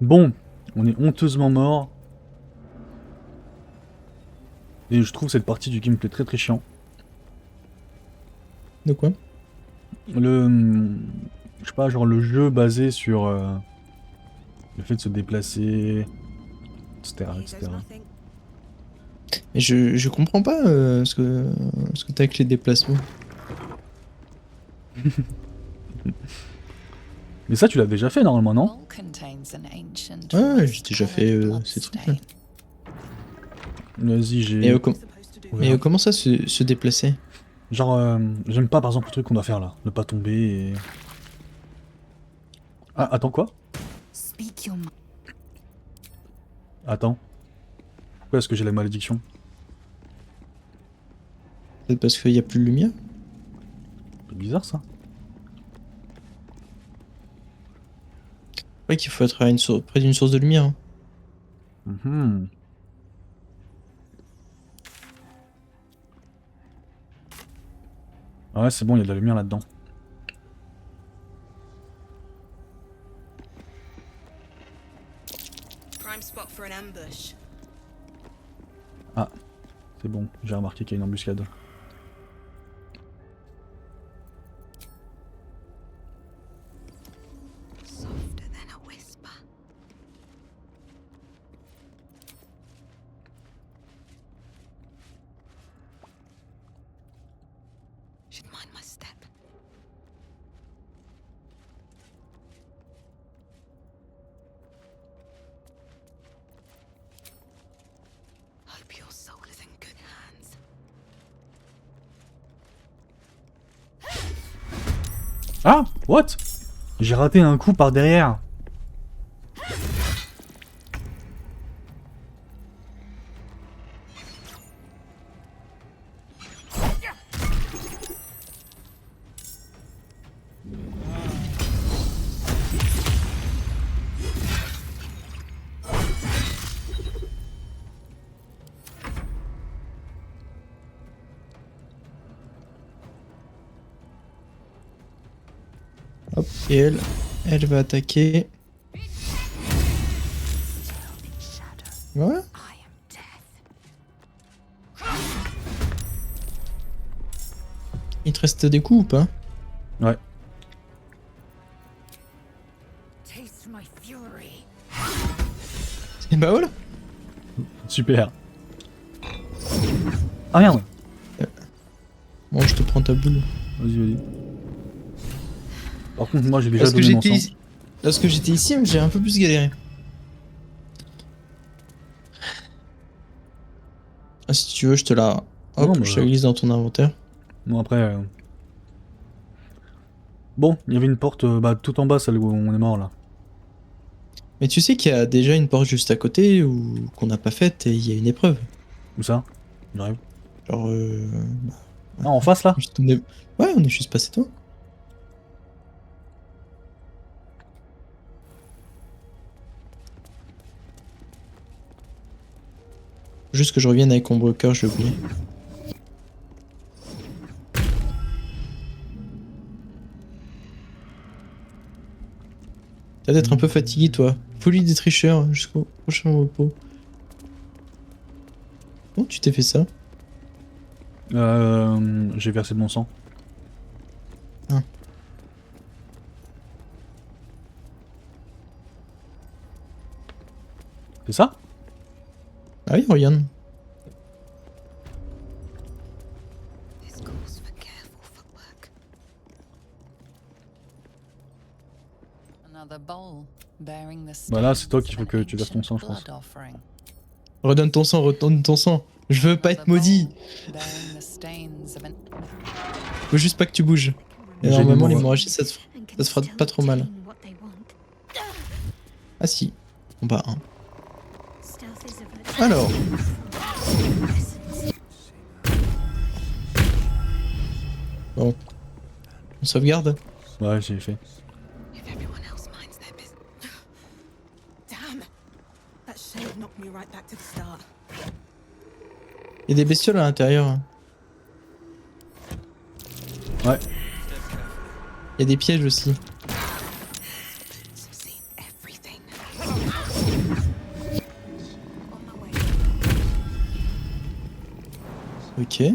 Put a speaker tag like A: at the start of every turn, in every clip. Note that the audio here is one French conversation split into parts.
A: Bon, on est honteusement mort. Et je trouve cette partie du gameplay très très chiant.
B: De quoi?
A: Je sais pas, genre le jeu basé sur le fait de se déplacer, etc. etc.
B: Mais je comprends pas ce que t'as avec les déplacements.
A: Mais ça, tu l'as déjà fait normalement, non?
B: Ouais, j'ai déjà fait ces trucs-là.
A: Vas-y,
B: Mais,
A: j'ai... On verra.
B: comment ça se déplacer?
A: Genre, j'aime pas par exemple le truc qu'on doit faire là. Ne pas tomber et... Ah, attends quoi? Attends. Pourquoi est-ce que j'ai la malédiction?
B: Peut-être parce qu'il y a plus de lumière?
A: C'est bizarre ça.
B: Ouais, qu'il faut être à près d'une source de lumière, hein.
A: Mhm. Ah ouais, c'est bon, il y a de la lumière là-dedans. Ah, c'est bon, j'ai remarqué qu'il y a une embuscade. Ah, what? J'ai raté un coup par derrière.
B: Hop, et elle va attaquer. Ouais. Il te reste des coups ou pas?
A: Ouais.
B: Et bah voilà.
A: Super. Ah merde.
B: Bon, je te prends ta boule.
A: Vas-y, vas-y. Par contre, moi j'ai déjà
B: Parce que
A: donné mon
B: j'étais
A: sang.
B: ici. Lorsque j'étais ici, j'ai un peu plus galéré. Ah, si tu veux, je te la.
A: Non,
B: Hop, je te la glisse dans ton inventaire.
A: bon après... Bon, il y avait une porte bah, tout en bas, celle où on est mort là.
B: Mais tu sais qu'il y a déjà une porte juste à côté ou qu'on n'a pas faite et il y a une épreuve.
A: Où ça? J'arrive.
B: Genre,
A: Ah, en face là?
B: Ouais, on est juste passé toi. Juste que je revienne avec Ombre Cœur, j'ai oublié. T'as d'être un peu fatigué, toi. Folie des tricheurs jusqu'au prochain repos. Comment tu t'es fait ça?
A: J'ai versé de mon sang.
B: Ah.
A: C'est ça?
B: Ah oui, regarde.
A: Bah là, c'est toi qu'il faut que tu verses ton sang, je pense.
B: Redonne ton sang, redonne ton sang. Je veux pas être maudit. Faut juste pas que tu bouges. Et
A: J'ai
B: normalement,
A: des mots.
B: l'hémorragie, ça se fera pas trop mal. Ah si. On bat un. Alors. Bon. On sauvegarde?
A: Ouais, j'ai fait.
B: Il y a des bestioles à l'intérieur.
A: Ouais.
B: Il y a des pièges aussi. Ok.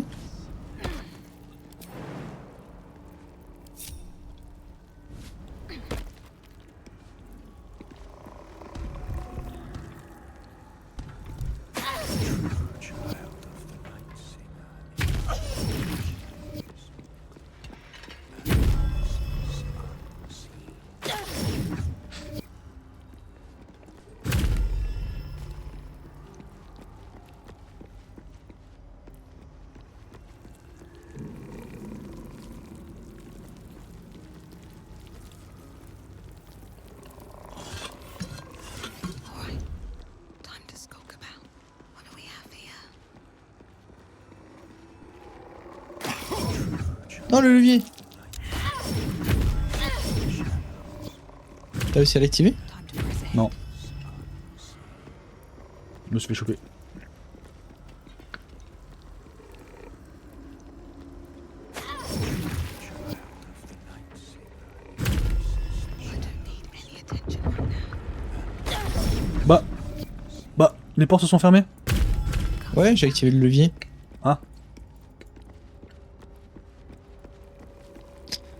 C: Alright, time to skulk about. What do we have here?
B: Non, le levier. T'as réussi à l'activer?
C: Time to press ahead.
A: Non. Je me suis fait choper.
C: I don't need any attention right now.
A: Bah, les portes se sont fermées.
B: Ouais, j'ai activé le levier.
A: Ah.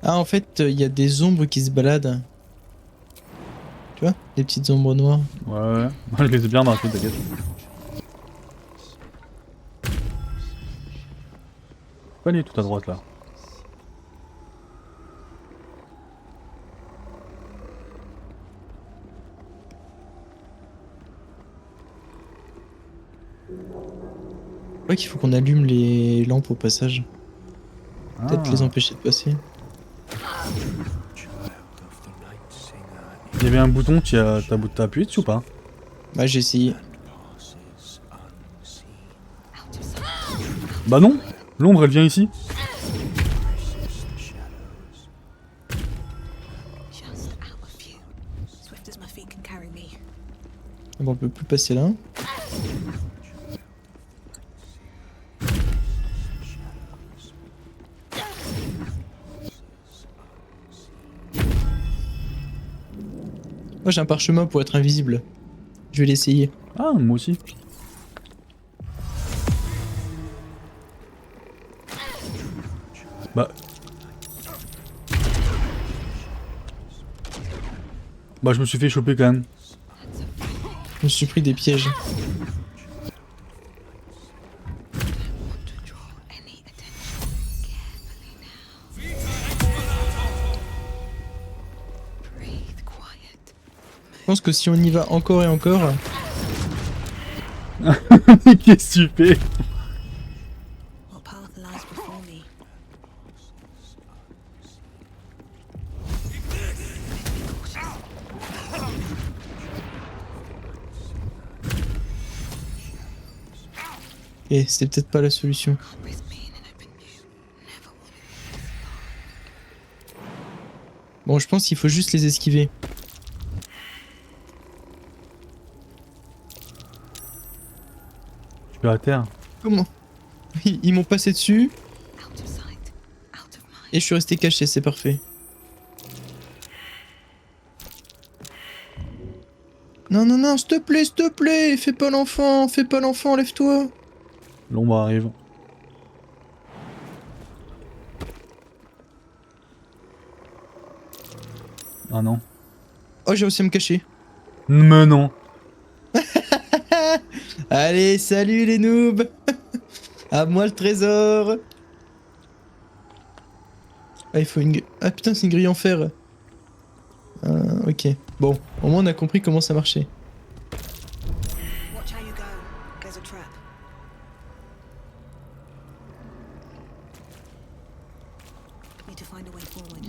B: Ah, en fait, il y a des ombres qui se baladent. Tu vois? Des petites ombres noires.
A: Ouais. Moi, je les ai bien dans la tête, t'inquiète. Pas aller tout à droite là.
B: Ouais, qu'il faut qu'on allume les lampes au passage. Peut-être
A: Ah.
B: les empêcher de passer.
A: Il y avait un bouton, t'as appuyé dessus ou pas?
B: Bah, j'ai essayé.
C: Out of sight.
A: Bah non. L'ombre elle vient ici.
C: Just out of view. Swift as my feet can carry me.
B: Bon, on peut plus passer là. Moi, j'ai un parchemin pour être invisible. Je vais l'essayer.
A: Ah, moi aussi. Bah. Bah, je me suis fait choper quand même.
B: Je me suis pris des pièges.
C: Want to draw any attention. Carefully now. Breathe quiet.
B: Je pense que si on y va encore et encore,
A: Qu'est-ce que tu fais?
C: What path lies before me?
B: et c'était peut-être pas la solution.
C: With me in an open view. Never wanted.
B: Bon, je pense qu'il faut juste les esquiver.
A: Je suis à terre.
B: Comment? Ils m'ont passé dessus
C: Out of sight. Out of mind.
B: et je suis resté caché, c'est parfait. Non, non, non, s'il te plaît, fais pas l'enfant, lève-toi.
A: L'ombre arrive. Ah non.
B: Oh, j'ai réussi à me cacher.
A: Mais non.
B: Allez, salut les noobs. À moi le trésor. Ah, il faut une... Ah putain, c'est une grille en fer. Ok. Bon, au moins on a compris comment ça marchait.
C: Watch how you go. There's a trap. Need to find a way forward.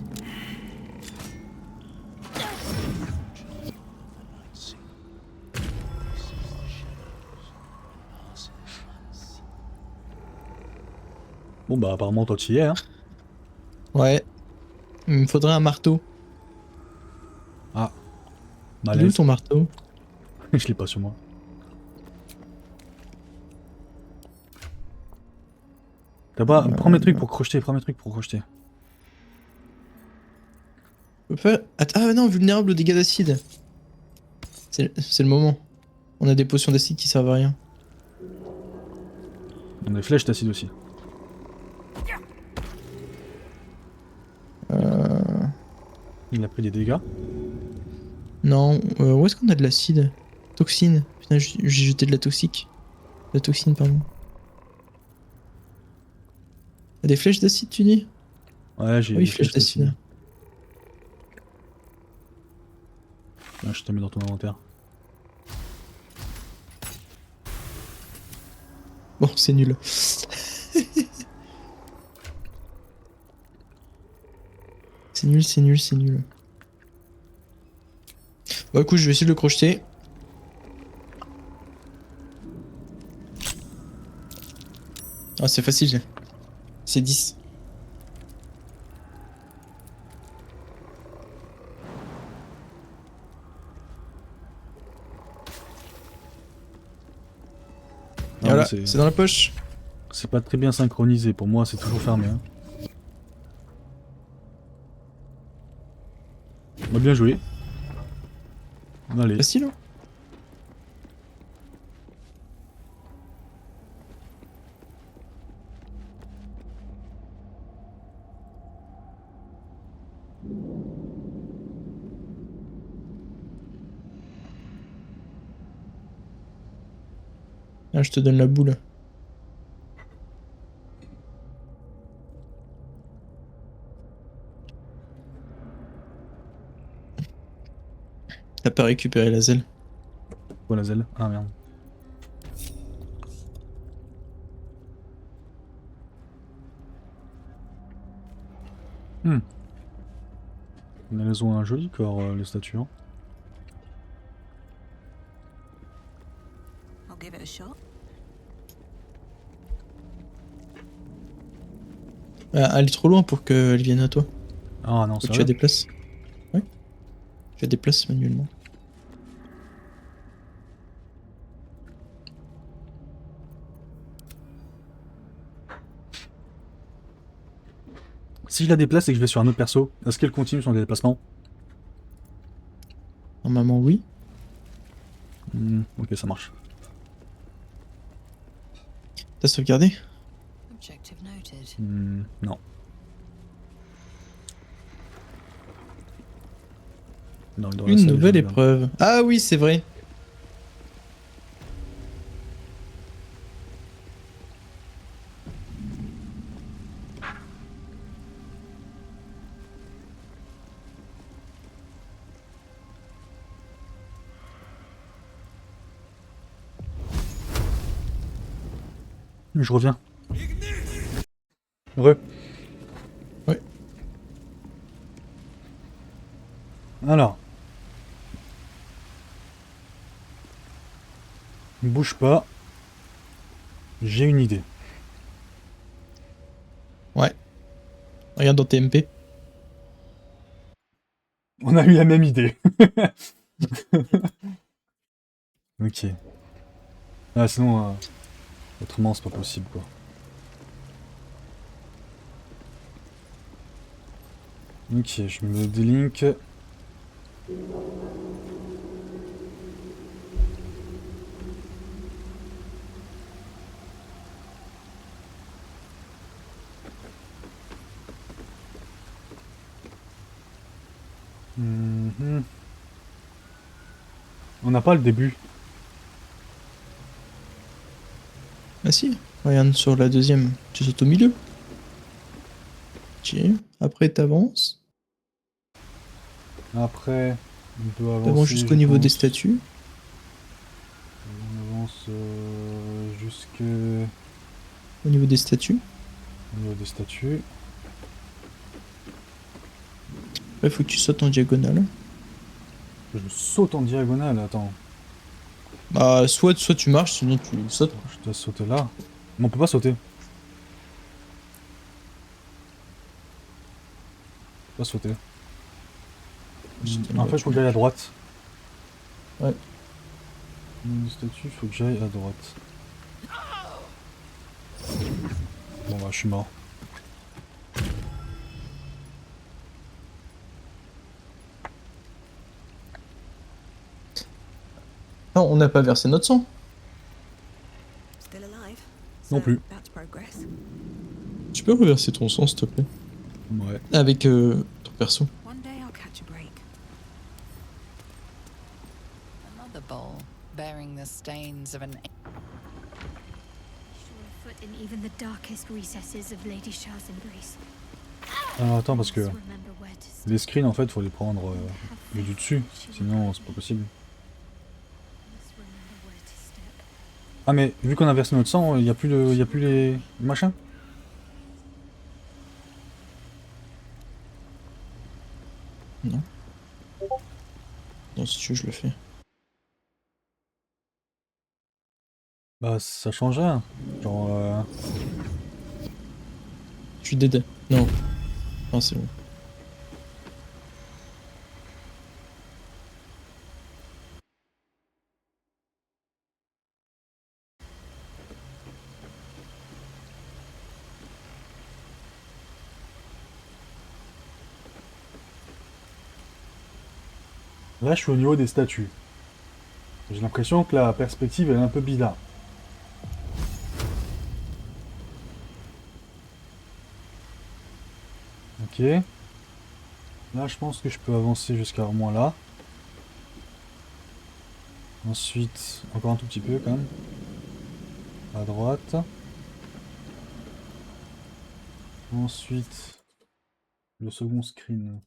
A: Bon bah apparemment toi tu y es hein.
B: Ouais. Il me faudrait un marteau.
A: Ah.
B: Il est où
A: Malaise.
B: ton marteau?
A: Je l'ai pas sur moi. T'as pas... Prends mes trucs pour crocheter, prends mes trucs pour crocheter.
B: On peut pas... Ah non, vulnérable aux dégâts d'acide. C'est le moment. On a des potions d'acide qui servent à rien.
A: On a des flèches d'acide aussi. Il a pris des dégâts.
B: Non, où est-ce qu'on a de l'acide? Toxine. Putain, j'ai jeté de la toxique. De la toxine, pardon. T'as des flèches d'acide, tu dis?
A: Ouais, j'ai
B: Oui,
A: des
B: flèches
A: flèches aussi.
B: d'acide.
A: Ouais, je te mets dans ton inventaire.
B: Bon, c'est nul. C'est nul, c'est nul, c'est nul. Bah écoute, je vais essayer de le crocheter. Ah, c'est facile. C'est 10. Et
A: Ah, moi,
B: voilà, c'est dans la poche.
A: c'est pas très bien synchronisé. Pour moi, c'est toujours fermé. Hein. Bah, bien joué. Allez.
B: Facile, hein? Ah, je te donne la boule. T'as pas récupéré la zèle.
A: Quoi la zèle? Ah merde. Hmm. Elles ont un joli corps, les statues. Hein.
C: I'll give it a shot.
B: Ah, elle est trop loin pour qu'elle vienne à toi.
A: Ah non,
B: Faut
A: c'est
B: que tu la
A: vrai.
B: déplaces. Ouais. Tu la déplaces manuellement.
A: Si je la déplace et que je vais sur un autre perso, est-ce qu'elle continue son déplacement?
B: Normalement, oui.
A: Ok, ça marche.
B: T'as sauvegardé?
C: Objective noted.
A: Non. Dans la
B: Une
A: salle,
B: nouvelle
A: j'ai-
B: épreuve. Ah oui, c'est vrai.
A: Je reviens. Re.
B: Ouais.
A: Alors. Bouge pas. J'ai une idée.
B: Ouais. Regarde dans TMP.
A: On a eu la même idée. Ok. Ah, sinon, autrement, c'est pas possible, quoi. Ok, je me délink. Mhm. On n'a pas le début.
B: Ah si. Regarde sur la deuxième. Tu sautes au milieu. Ok. Après, t'avances.
A: Après, on peut
B: T'avances
A: avancer,
B: jusqu'au
A: je
B: niveau des
A: pense.
B: statues.
A: On avance jusqu'au
B: Au niveau des statues.
A: niveau des statues.
B: Après, faut que tu sautes en diagonale.
A: Je saute en diagonale, attends.
B: Bah, soit tu marches, sinon tu sautes.
A: Je dois sauter là. Non, on peut pas sauter. On peut pas sauter. En fait, il faut que j'aille à droite.
B: Ouais.
A: Niveau des statues, il faut que j'aille à droite. Bon bah, je suis mort.
B: Non, on n'a pas versé notre sang.
C: Still alive.
A: Non plus.
C: That's progress.
B: Tu peux reverser ton sang, s'il te plaît.
A: Ouais.
B: Avec ton perso.
C: One day I'll catch a
D: Another bowl bearing the stains of an
E: Surefoot in even the darkest recesses of Lady Shah's embrace.
A: Alors attends, parce que
E: Must remember where to start
A: les screens en fait, faut les prendre
E: and have
A: le du
E: faith
A: dessus,
E: that she will
A: sinon
E: guide
A: c'est pas
E: me.
A: possible.
E: Must remember where to step.
A: Ah mais vu qu'on a versé notre sang, il y a plus les machins.
B: Non. Non, si tu veux, je le fais.
A: Bah ça change rien. Genre
B: Je suis dead. Non. Ah, c'est bon.
A: là je suis au niveau des statues. J'ai l'impression que la perspective elle est un peu bizarre. Ok. Là je pense que je peux avancer jusqu'à au moins là. Ensuite, encore un tout petit peu quand même. À droite. Ensuite, le second screen.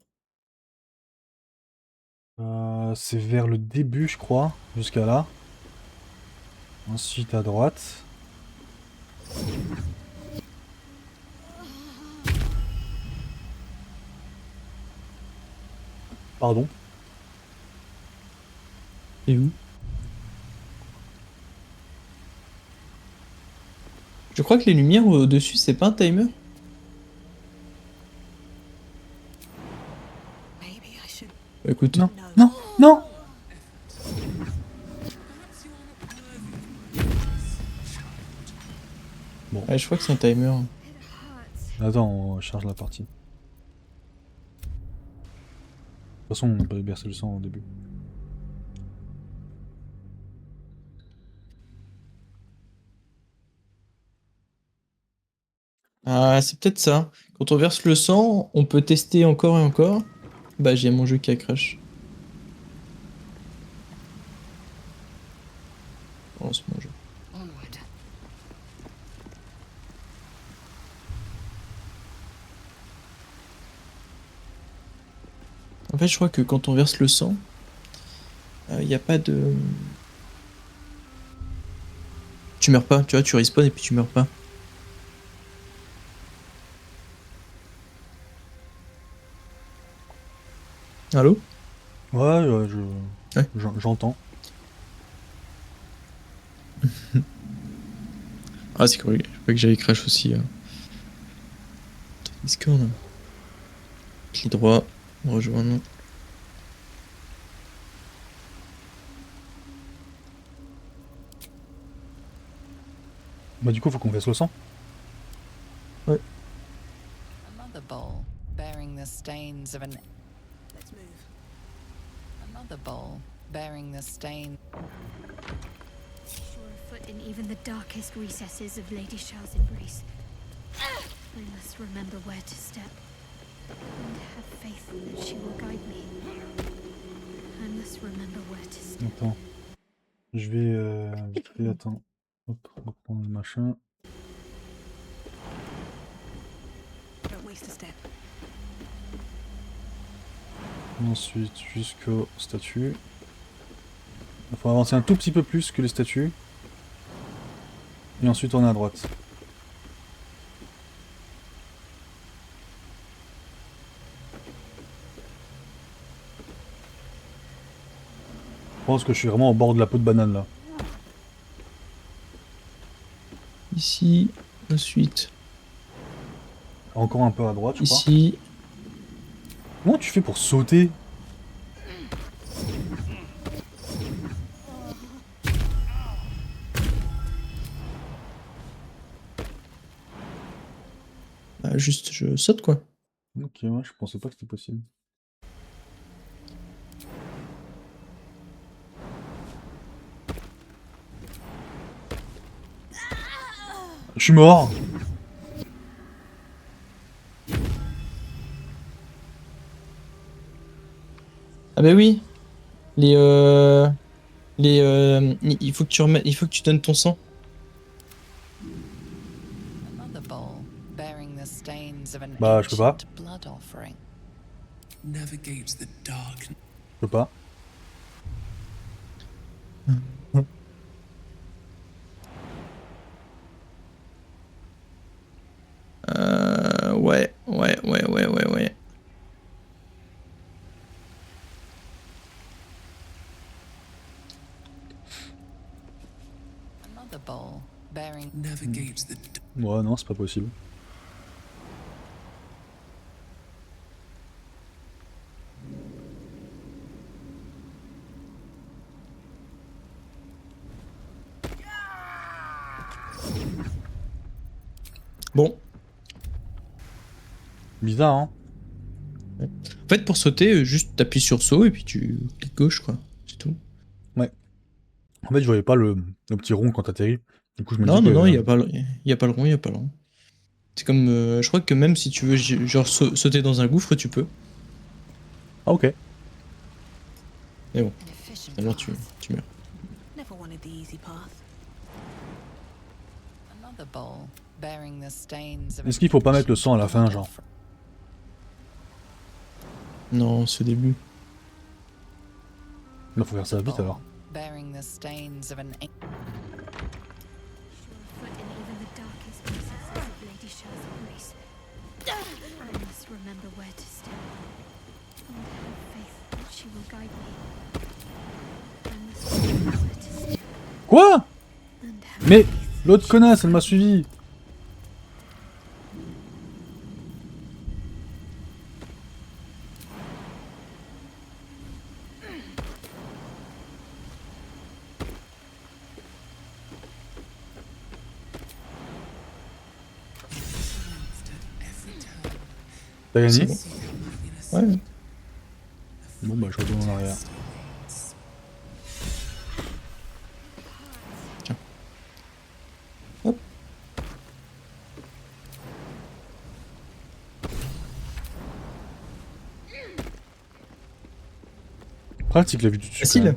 A: C'est vers le début, je crois, jusqu'à là. Ensuite, à droite. Pardon.
B: Et où? Je crois que les lumières au-dessus, c'est pas un timer.
C: Maybe I should.
B: Bah, écoute.
A: Non, non, non.
B: Ouais, je crois que c'est un timer.
E: It hurts.
A: Attends, on charge la partie. De toute façon, on n'a pas bercé le sang au début.
B: Ah, c'est peut-être ça. Quand on verse le sang, on peut tester encore et encore. Bah, j'ai mon jeu qui a crash. Oh, c'est mon jeu.
C: Onward.
B: En fait, je crois que quand on verse le sang, il n'y a pas de... Tu meurs pas, tu vois, tu respawns et puis tu meurs pas. Allô?
A: Ouais,
B: Ouais.
A: j'entends.
B: Ah, c'est correct, je crois que j'avais crash aussi. Discord. Clic droit, rejoindre.
A: Bah du coup, faut qu'on verse le sang.
D: another bowl bearing the stains of an
C: Let's move.
D: another bowl bearing the stain.
E: Surefoot in even the darkest recesses of Lady Shah's embrace. I must remember where to step and have faith that she will guide me. I must remember where to step.
A: Attends. Je vais vite fait, attends. Hop, reprendre le machin.
C: Don't waste a step.
A: Ensuite, jusqu'au statut. Il faut avancer un tout petit peu plus que les statues. Et ensuite, on est à droite. Je pense que je suis vraiment au bord de la peau de banane là.
B: Ici, ensuite,
A: Encore un peu à droite, je crois.
B: ici.
A: Comment tu fais pour sauter?
B: Bah, juste, je saute quoi.
A: Ok, ouais, je pensais pas que c'était possible. Je suis mort!
B: Ah bah oui, les Il faut que tu remettes, il faut que tu donnes ton sang.
D: Another bowl bearing the stains of an
A: Bah, je peux pas.
D: ancient blood offering.
F: Navigate the dark.
A: Je peux pas.
B: Ouais.
D: Another bowl bearing
F: Navigate the
A: Ouais, non, c'est pas possible.
B: Bon.
A: Bizarre, hein.
B: En fait, pour sauter, juste t'appuies sur saut et puis tu cliques gauche, quoi. C'est tout.
A: En fait, je voyais pas le petit rond quand t'atterris. Du coup, je me
B: Non,
A: dis
B: non,
A: que...
B: non, il y a pas le rond, il y a pas le rond. C'est comme, je crois que même si tu veux genre sauter dans un gouffre, tu peux.
A: Ah, ok.
B: Mais bon,
C: An efficient
B: alors
C: path.
B: tu meurs.
C: Never wanted the easy path.
D: another bowl bearing the stains of
A: Est-ce qu'il faut pas mettre le sang à la fin,
D: blood
A: genre?
D: offering.
B: Non, c'est au début.
A: Il faut faire ça vite alors.
D: Bearing the stains of an
E: Sure foot in even the darkest recesses of Lady Shah's embrace. I must remember where to step. And have faith that she will guide me. I must remember where to step.
A: Quoi?
E: And have
A: Mais
E: faith.
A: l'autre connasse, elle m'a suivi. T'as gagné?
B: Ouais.
A: Bon bah je retourne en arrière.
B: Tiens. Hop.
A: Pratique la vue du dessus.
B: Facile.
A: quand même.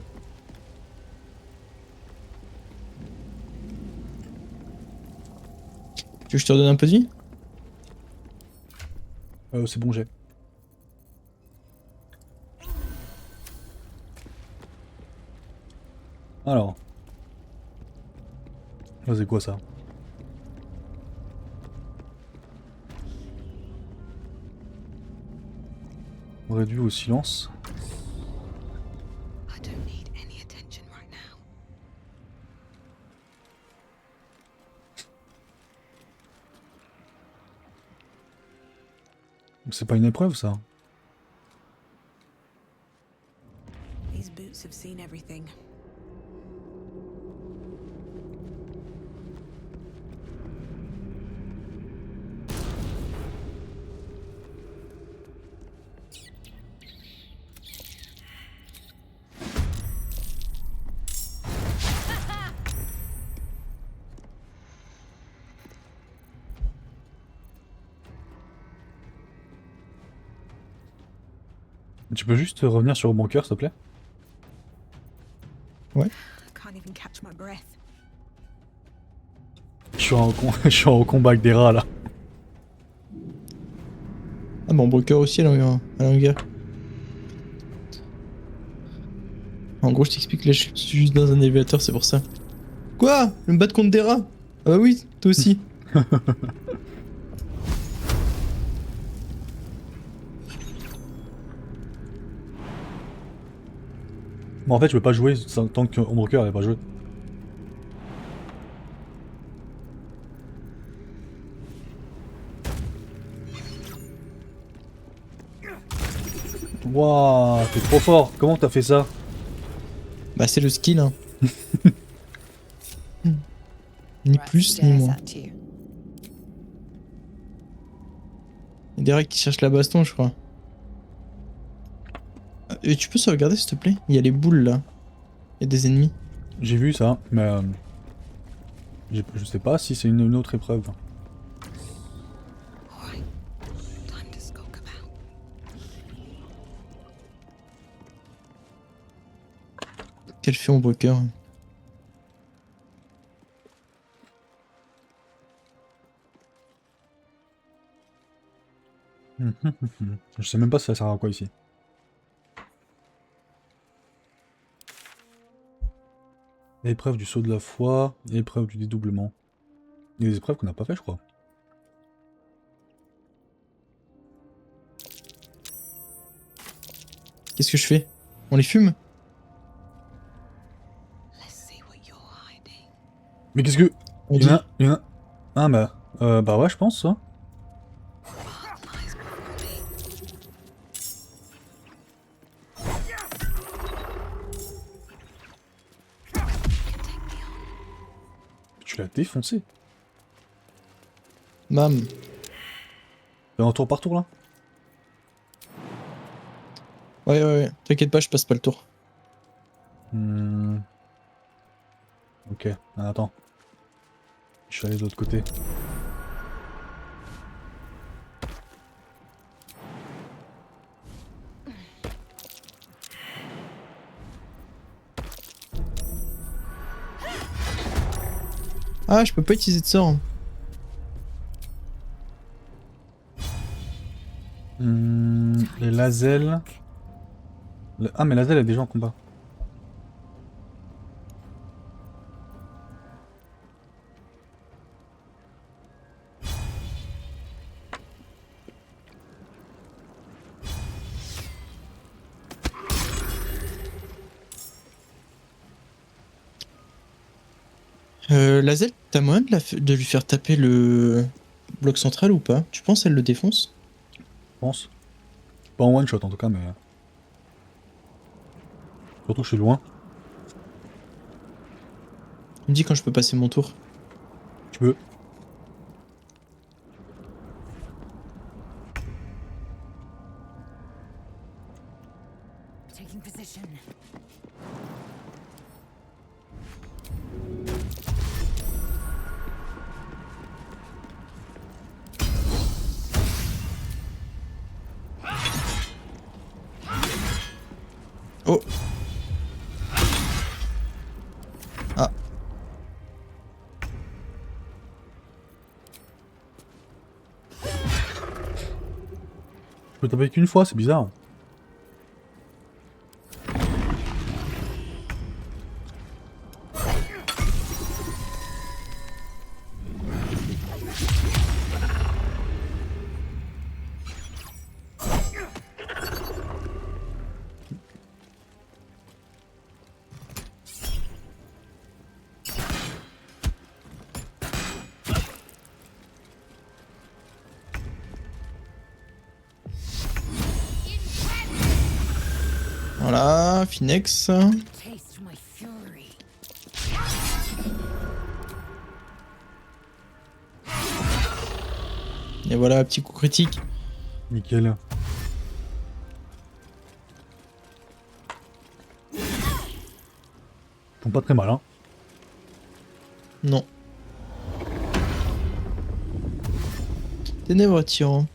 B: Tu veux que je te redonne un peu de vie?
A: C'est bon, j'ai. Alors. Là, c'est quoi ça? Réduit au silence.
C: I don't need any attention right now.
A: C'est pas une épreuve ça.
C: These boots have seen everything.
A: Tu peux juste revenir sur le bunker, s'il te plaît?
C: I can't even catch my breath.
A: Je suis en combat avec des rats là.
B: Ah bon, broker aussi à la longueur. En gros, je t'explique, là, je suis juste dans un élévateur, c'est pour ça. Quoi? Je vais me battre contre des rats? Ah bah oui, toi aussi.
A: Bon, en fait, je peux pas jouer tant que Ombrecoeur n'avait pas joué. Wouah, t'es trop fort. Comment t'as fait ça?
B: Bah c'est le skill, hein. Ni
D: Rat
B: plus ni
D: stares
B: moins.
D: at you.
B: Il y a des rats qui cherchent la baston, je crois. Et tu peux sauvegarder, s'il te plaît? Il y a les boules, là. Il y a des ennemis.
A: J'ai vu ça, mais je sais pas si c'est une autre épreuve.
C: All right. Time to skulk about.
B: Quel fait ombre cœur.
A: Je sais même pas si ça sert à quoi ici. Épreuve du saut de la foi, épreuve du dédoublement. Il y a des épreuves qu'on n'a pas fait, je crois.
B: Qu'est-ce que je fais? On les fume?
D: Let's see what you're hiding.
A: Mais qu'est-ce que...
B: On
A: Il y en
B: dit.
A: a... Il y en a... Ah bah ouais, je pense, ça.
D: Path lies before me. You can take me on.
A: Tu l'as défoncé.
B: Bam.
A: Fais un tour par tour, là.
B: Ouais. T'inquiète pas, je passe pas le tour.
A: Ok, attends. Je suis allé de l'autre côté.
B: Ah, je peux pas utiliser de sort.
A: Et Lazel... Ah, mais Lazel est déjà en combat.
B: Lazel, t'as moyen de lui faire taper le bloc central ou pas? Tu penses elle le défonce?
A: Je pense. Pas en one shot en tout cas, mais... Surtout que je suis loin.
B: Tu me dis quand je peux passer mon tour.
A: Tu peux.
C: Taking position.
B: Oh. Ah.
A: Je peux taper qu'une fois, c'est bizarre.
B: Voilà, Finex.
C: Taste my fury.
B: Et voilà, petit coup critique.
A: Nickel. Ils font pas très mal, hein.
B: Non. Ténèbres attirant.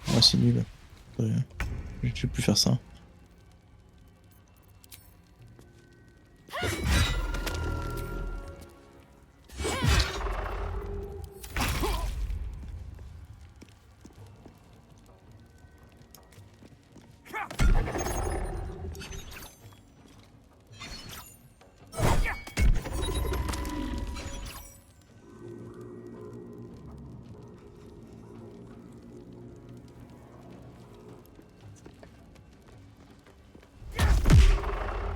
B: Ouais, c'est nul. Je vais plus faire ça.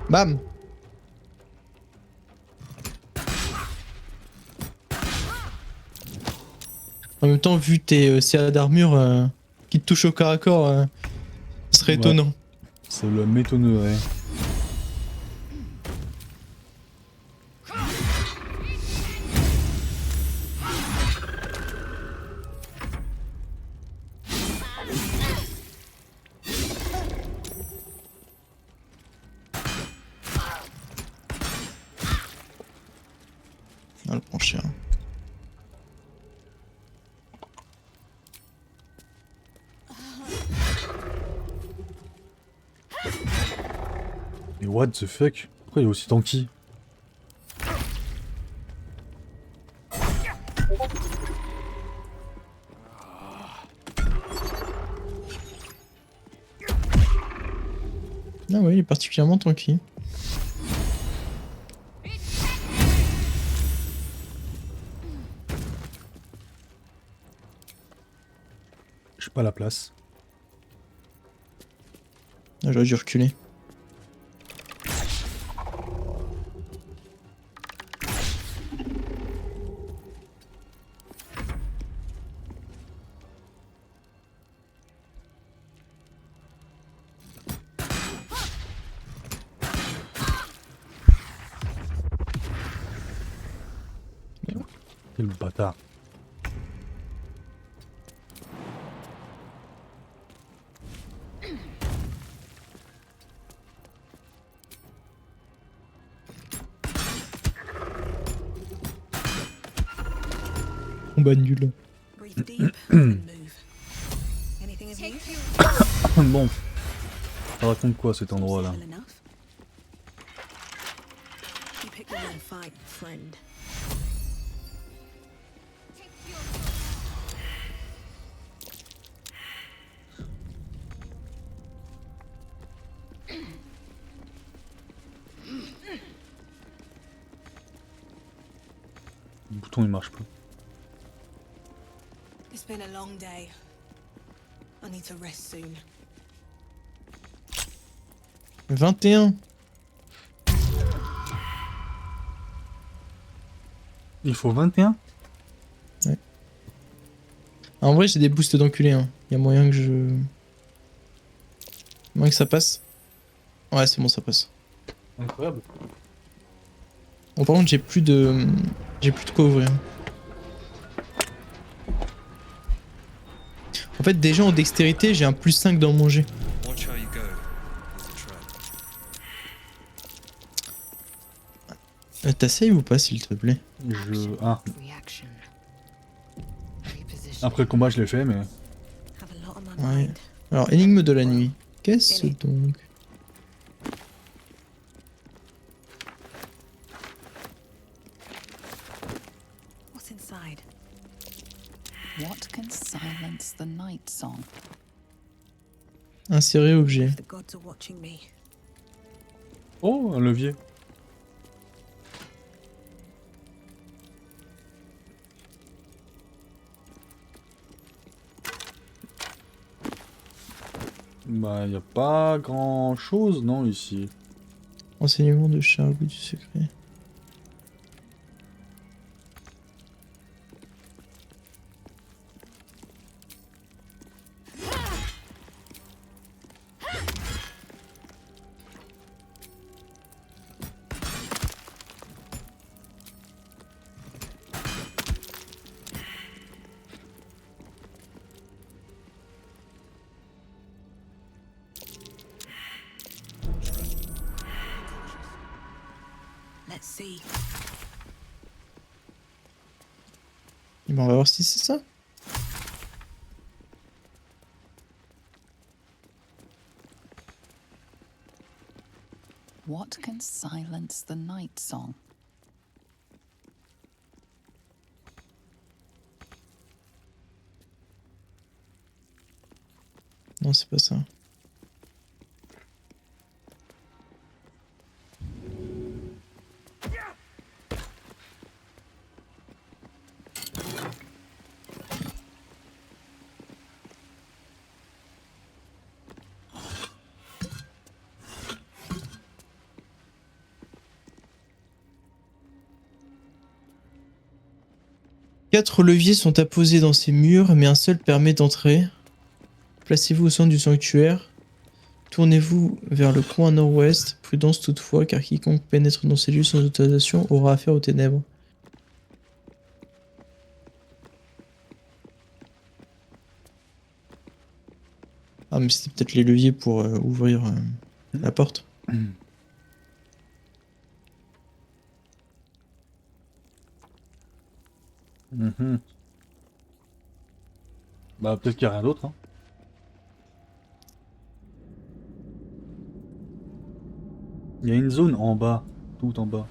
B: Bam! En même temps, vu tes CA d'armure qui te touchent au corps à corps, ce serait
A: Ouais.
B: étonnant.
A: Ça le m'étonnerait. Mais what the fuck? Pourquoi il est aussi tanky?
B: Ah ouais, il est particulièrement tranquille.
A: J'ai pas la place.
B: Ah, j'aurais dû reculer.
A: Quel bâtard.
B: Combat nul.
C: Breathe deep and move. Anything of use?
A: Bon. Ça raconte quoi cet endroit là?
C: Simple enough. You pick the wrong fight, friend.
A: Le bouton il marche plus.
C: It's been a long day. I need to rest soon.
B: 21.
A: Il faut 21?
B: En vrai, j'ai des boosts d'enculé. Hein. Il y a moyen que je. Moyen que ça passe. Ouais, c'est bon, ça passe.
A: Incroyable.
B: Bon, par contre, j'ai plus de. J'ai plus de quoi ouvrir. En fait, déjà en dextérité, j'ai un plus 5 dans mon jet.
G: Watch how you go. There's a trap.
B: T'as save ou pas, s'il te plaît?
A: Je... Ah,
D: Reaction. Reposition.
A: après le combat je l'ai fait mais...
C: Have a lot on my
B: Ouais.
C: mind.
B: Alors, énigme de la nuit. Qu'est-ce donc?
C: What's inside?
D: What can silence the night song?
B: Insérer objet.
C: The gods are watching me.
A: Oh, un levier. Bah, y a pas grand chose, non, ici.
B: Enseignement de charbon du secret.
C: Let's see.
B: Et ben, on va voir si c'est ça.
D: What can silence the night song?
B: Non, c'est pas ça. Quatre leviers sont apposés dans ces murs, mais un seul permet d'entrer. Placez-vous au centre du sanctuaire. Tournez-vous vers le coin nord-ouest. Prudence toutefois, car quiconque pénètre dans ces lieux sans autorisation aura affaire aux ténèbres. Ah, mais c'était peut-être les leviers pour ouvrir la porte.
A: Mhm. Bah, peut-être qu'il n'y a rien d'autre, hein. Il y a une zone en bas, tout en bas.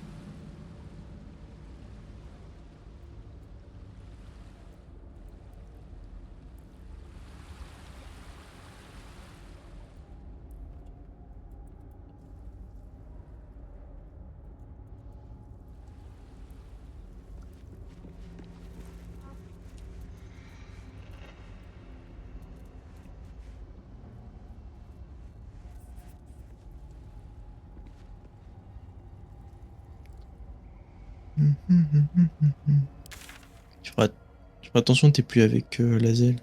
B: Tu feras attention, t'es plus avec Lazel.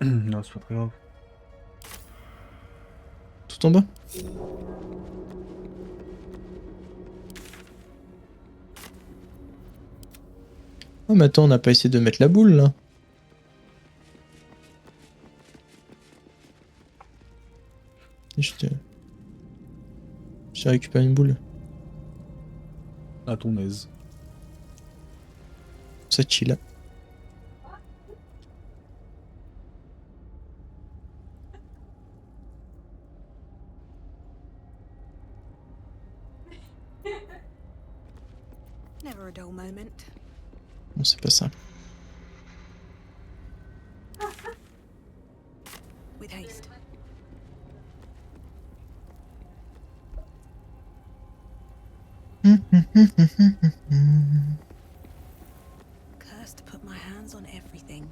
A: Non, c'est pas très grave.
B: Tout en bas. Oh mais attends, on n'a pas essayé de mettre la boule là. J'ai récupéré une boule.
A: À ton aise.
B: Ça chill.
C: Never a dull moment.
B: Bon, c'est pas ça.
C: With haste. Cursed to put my hands on everything.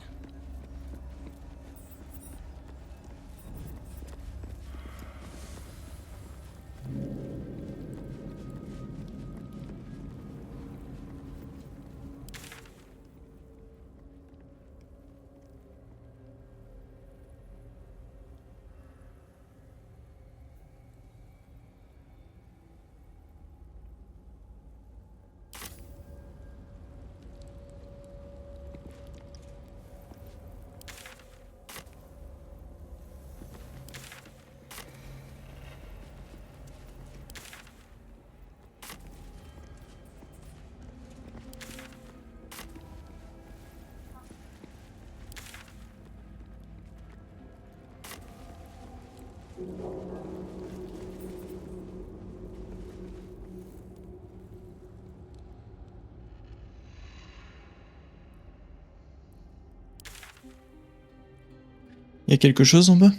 B: Y a quelque chose en bas?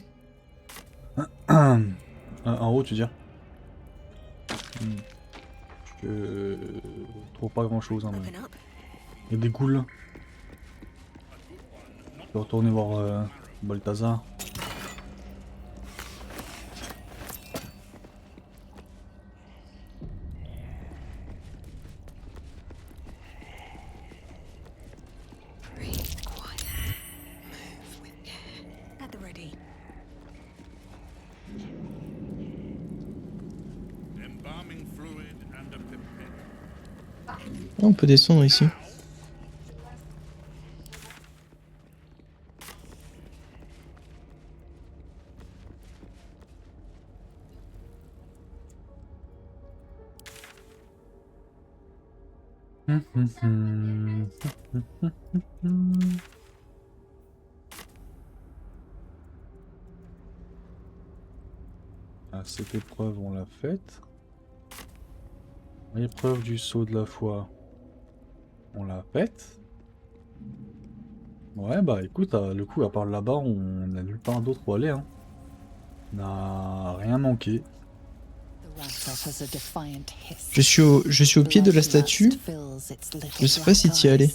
A: En haut, tu veux dire? Je trouve pas grand chose. Hein, mais...
C: Open up.
A: Il y a des ghouls. Je vais retourner voir Balthazar.
C: Breathe quiet. Move with care. At the ready.
H: Embalming fluid and a pipette.
B: Ah, on peut descendre ici.
A: Ah, cette épreuve, on l'a faite. L'épreuve du saut de la foi, on l'a faite. Ouais, bah écoute, le coup, à part là-bas, on n'a nulle part d'autre où aller. Hein. On n'a rien manqué.
D: The Rathaus has a defiant hiss.
B: Je suis au pied de la statue. Je sais pas si t'y es allé.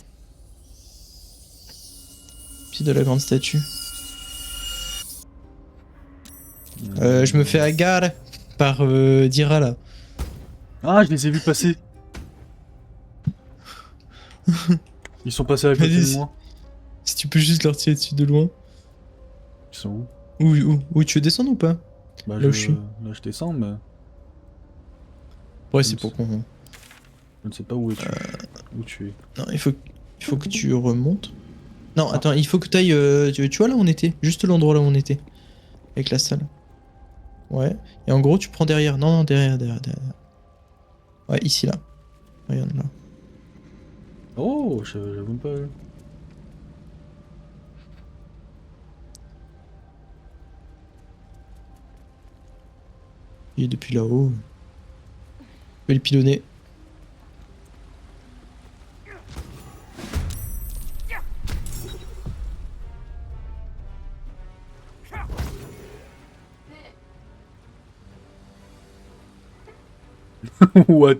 B: Pied de la grande statue. Je me fais hagard par Dira là.
A: Ah, je les ai vus passer. Ils sont passés à côté de moi.
B: Si tu peux juste leur tirer dessus de loin.
A: Ils sont où?
B: Où tu veux descendre ou pas?
A: Bah,
B: Là où je suis.
A: Là, je descends, mais
B: Ouais, c'est pour qu'on...
A: je ne sais pas où es-tu. Où tu es.
B: Non, il faut que tu remontes. Non, attends, il faut que tu ailles... tu vois là où on était? Juste l'endroit là où on était. Avec la salle. Ouais. Et en gros, tu prends derrière. Non, derrière. Ouais, ici là. Regarde là.
A: Oh, j'avais même pas vu.
B: Et depuis là-haut... peux les pilonner.
A: What?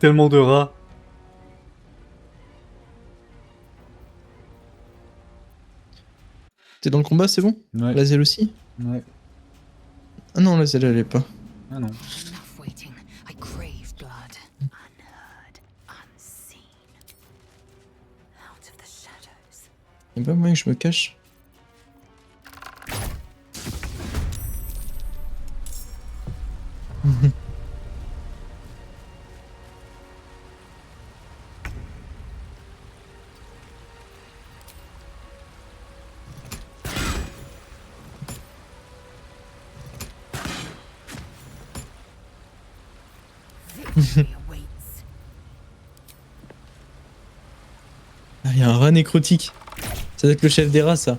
A: Tellement de rats.
B: T'es dans le combat, c'est bon?
A: Ouais.
B: La Zelle aussi?
A: Ouais.
B: Ah non, la Zelle elle est pas.
A: Ah non.
C: Enough waiting. I crave blood. Unheard, unseen. Out of the shadows.
B: Y'a pas moyen que je me cache?
C: Victory awaits.
B: Ah, y'a un rat nécrotique. Ça doit être le chef des rats, ça.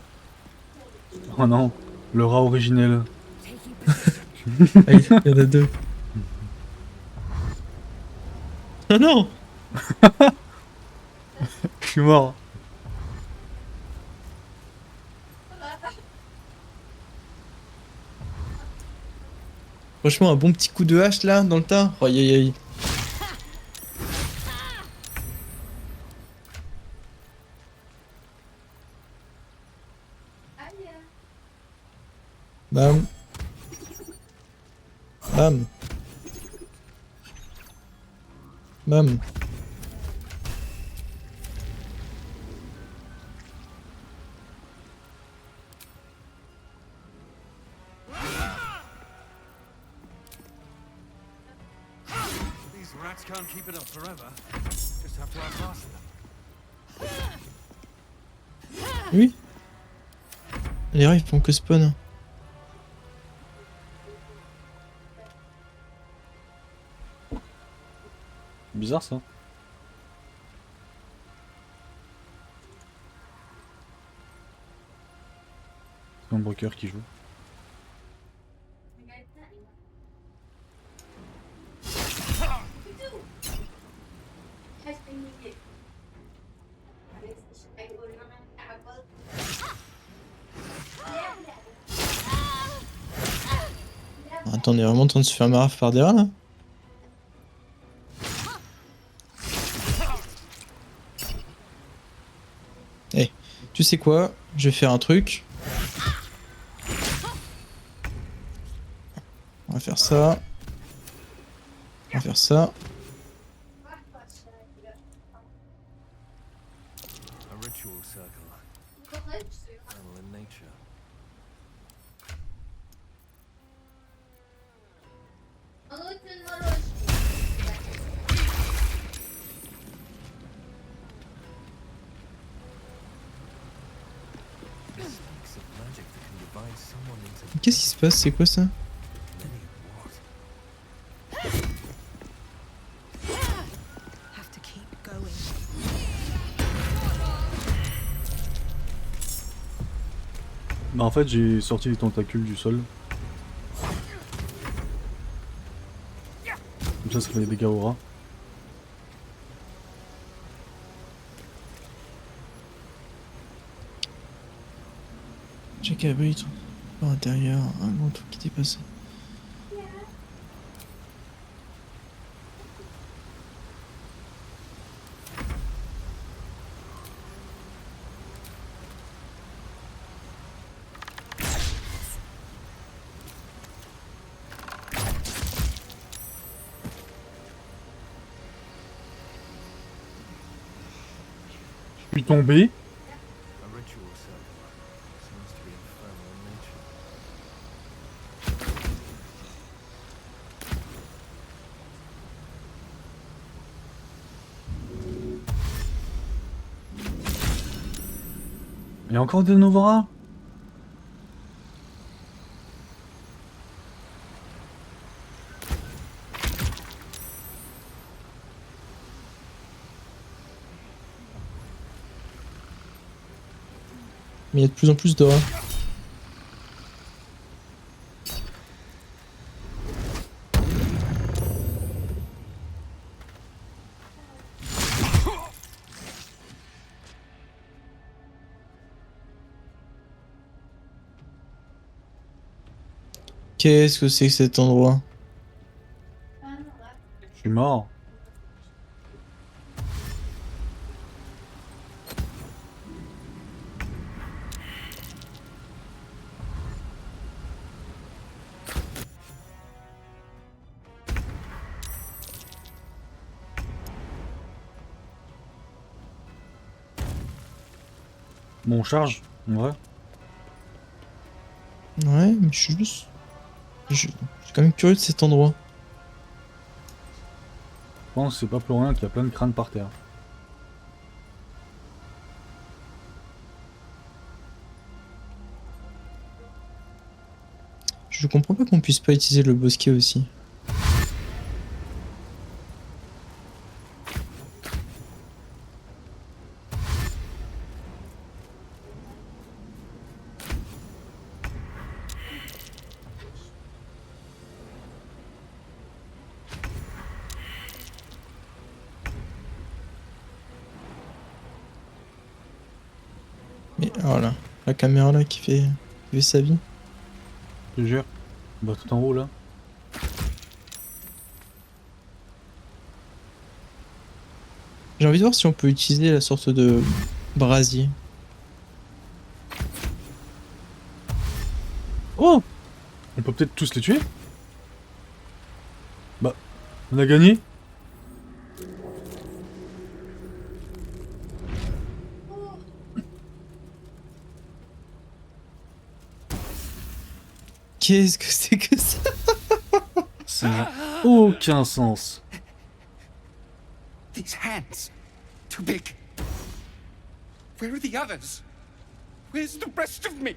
A: Oh non. Le rat originel.
B: Ah, il y en a deux. Ah non!
A: Je suis mort.
B: Franchement, un bon petit coup de hache là, dans le tas. Oh, aïe aïe aïe. Bam. Bam. Bam.
G: These rats can't keep it up forever. Just have to outlast them.
B: Oui. Les rats ils font que spawn.
A: Bizarre ça. C'est un broker qui joue.
B: Attends, on est vraiment en train de se faire maraf par des rats là? Eh, tu sais quoi? Je vais faire un truc. On va faire ça. On va faire ça.
G: A ritual circle. Primal in nature. Speaks of magic that can divide someone into
B: Qu'est-ce qui se passe? C'est quoi ça?
G: many what?
C: Have to keep going.
A: Bah en fait j'ai sorti les tentacules du sol. Comme ça fait des dégâts au rat.
B: Jack abrite par l'intérieur un gros truc qui dépasse.
A: Je suis tombé.
G: A ritual circle. Seems to be infernal in nature.
A: Il y a encore des nouveaux rats.
B: Mais il y a de plus en plus de rats. Qu'est-ce que c'est que cet endroit?
A: Je suis mort. Bon, on charge, en vrai.
B: Ouais, mais je suis juste... Je suis quand même curieux de cet endroit.
A: Je pense que c'est pas pour rien qu'il y a plein de crânes par terre.
B: Je comprends pas qu'on puisse pas utiliser le bosquet aussi. Mais voilà, la caméra là qui fait sa vie.
A: Je te jure. Bah, tout en haut là.
B: J'ai envie de voir si on peut utiliser la sorte de brasier.
A: Oh! On peut peut-être tous les tuer? Bah, on a gagné?
B: Qu'est-ce que c'est que ça?
A: Ça n'a aucun sens.
G: These hands. Too big. Where are the others? Where's the rest of me?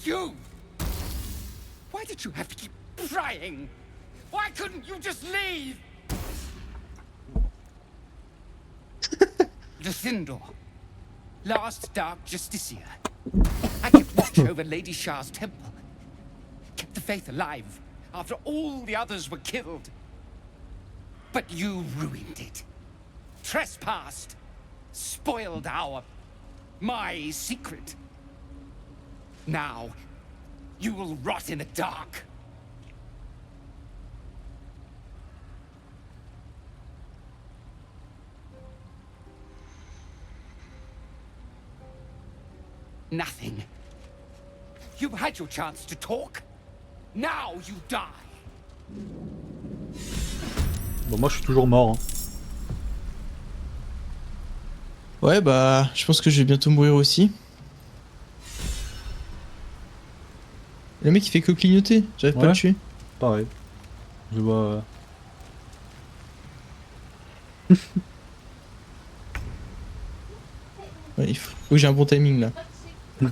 G: You! Why did you have to keep prying? Why couldn't you just leave? Luthindor, last Dark Justiciar. I kept watch over Lady Shah's temple. Kept the faith alive after all the others were killed. But you ruined it. Trespassed. Spoiled my secret. Now, you will rot in the dark. Nothing. You've had your chance to talk. Now you die.
A: Bon, moi je suis toujours mort. Hein.
B: Ouais, bah, je pense que je vais bientôt mourir aussi. Le mec il fait que clignoter, j'arrive pas à
A: Ouais.
B: le tuer.
A: Pareil. Je vois.
B: Ouais, il faut que j'ai un bon timing là.
A: Je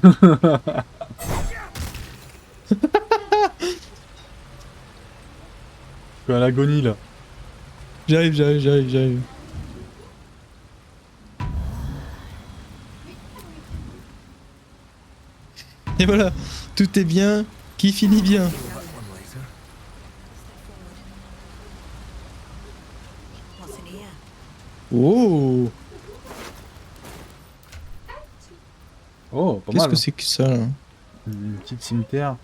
A: suis à l'agonie là.
B: J'arrive. Et voilà, tout est bien, qui finit bien.
C: What's in here?
B: Oh,
A: Oh, pas
B: qu'est-ce
A: mal.
B: que c'est que ça là?
A: Une petite cimetière.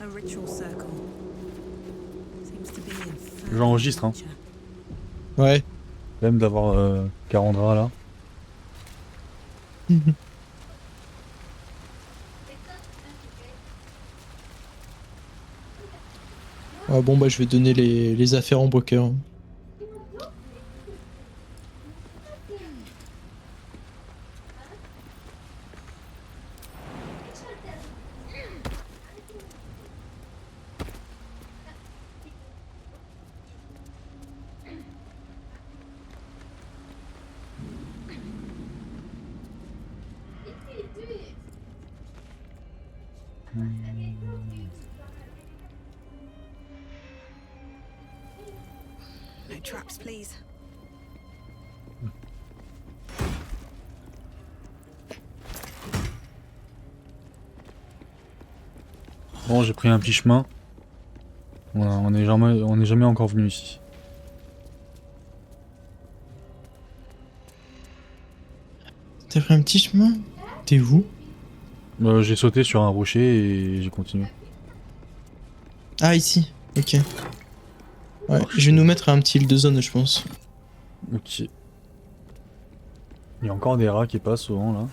C: A ritual circle. Seems to be in
A: J'enregistre, hein.
B: Ouais.
A: Même d'avoir Karandra là.
B: Ah bon bah je vais donner les affaires en broker.
C: No traps, please.
A: Bon, j'ai pris un petit chemin. On n'est jamais encore venu ici.
B: T'as fait un petit chemin? T'es où?
A: J'ai sauté sur un rocher et j'ai continué.
B: Ah, ici. Ok. Ouais, je vais nous mettre à un petit île de zone, je pense.
A: Ok. Il y a encore des rats qui passent souvent là.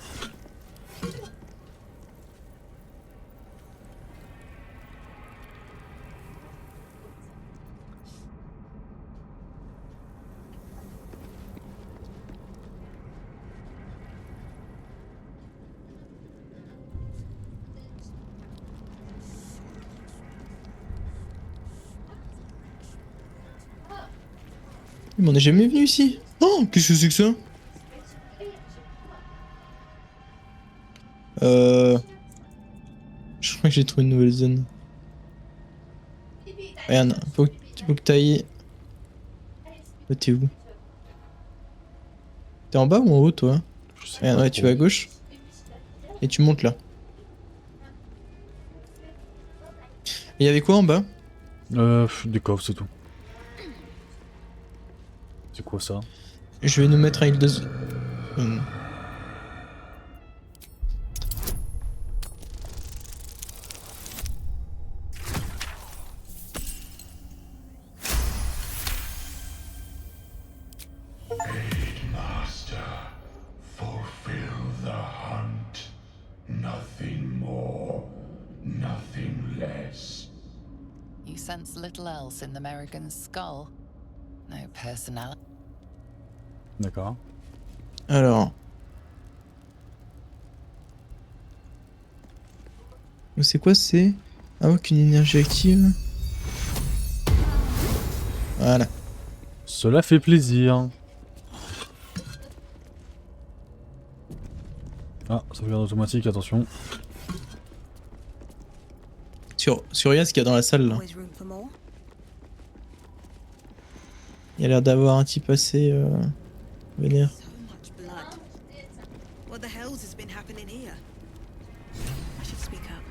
B: Mais on n'est jamais venu ici. Oh, qu'est-ce que c'est que ça? Je crois que j'ai trouvé une nouvelle zone. Regarde, faut que t'ailles. T'es où? T'es en bas ou en haut, toi?
A: Je sais
B: Regarde,
A: pas
B: ouais,
A: trop.
B: tu vas à gauche. Et tu montes là. Et il y avait quoi en bas?
A: Des coffres, c'est tout. C'est quoi ça?
B: Je vais nous mettre à île de zone.
H: Fulfill the hunt. Nothing more, nothing less.
D: You sense little else in the American's skull. No personality.
A: D'accord.
B: Alors. Donc c'est quoi? C'est invoque une énergie active. Voilà.
A: Cela fait plaisir. Ah, sauvegarde automatique, attention.
B: Surveille ce qu'il y a dans la salle là.
C: Always room for more.
B: Il y a l'air d'avoir un type assez vénère.
C: So much blood. What the hell's has been happening here? I should speak up.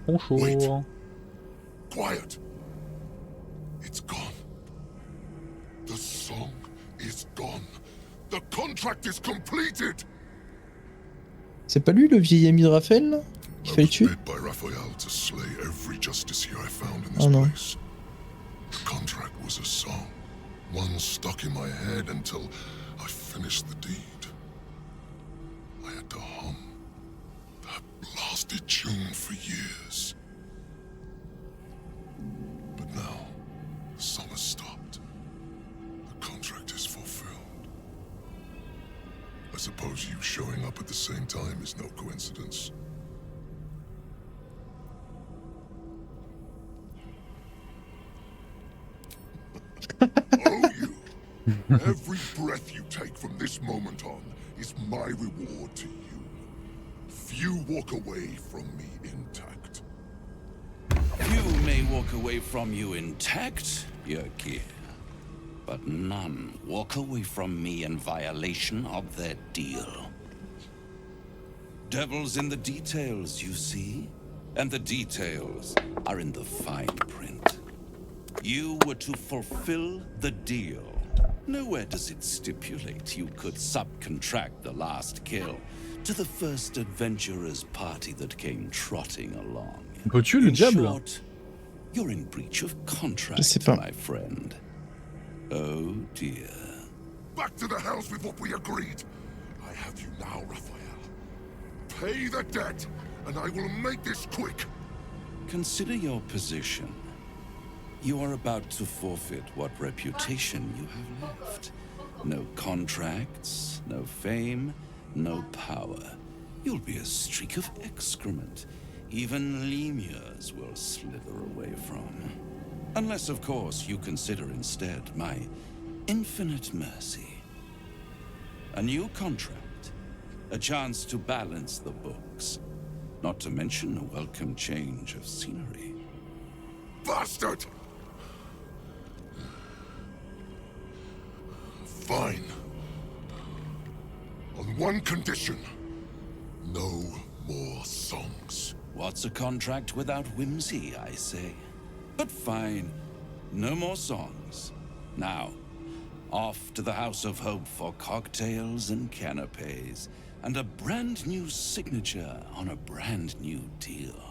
A: Bonjour.
H: Quiet. It's gone. The song is gone. The contract is completed.
B: C'est pas lui le vieil ami de Raphaël là? Qu'il fallait tuer?
H: Led by Raphael to slay every justiciar I found in
B: Oh
H: this
B: no.
H: place. The contract was a song, one stuck in my head until I finished the deed. I had to hum that blasted tune for years. But now, the song has stopped. The contract is fulfilled. I suppose you showing up at the same time is no coincidence. Oh, you! Every breath you take from this moment on is my reward to you. Few walk away from me intact.
I: Few may walk away from you intact, Yrkir. But none walk away from me in violation of their deal. Devil's in the details, you see? And the details are in the fine print. You were to fulfill the deal. Nowhere does it stipulate you could subcontract the last kill to the first adventurer's party that came trotting along.
A: On peut tuer le
I: In
A: diable?
I: short, you're in breach of
B: Je sais
I: contract,
B: pas.
I: my friend. Oh dear.
H: Back to the house with what we agreed. I have you now, Raphael. Pay the debt, and I will make this quick.
I: Consider your position. You are about to forfeit what reputation you have left. No contracts, no fame, no power. You'll be a streak of excrement. Even lemurs will slither away from. Unless, of course, you consider instead my infinite mercy. A new contract. A chance to balance the books. Not to mention a welcome change of scenery.
H: Bastard! Fine. On one condition. No more songs.
I: What's a contract without whimsy, I say? But fine, no more songs. Now, off to the House of Hope for cocktails and canapes, and a brand new signature on a brand new deal.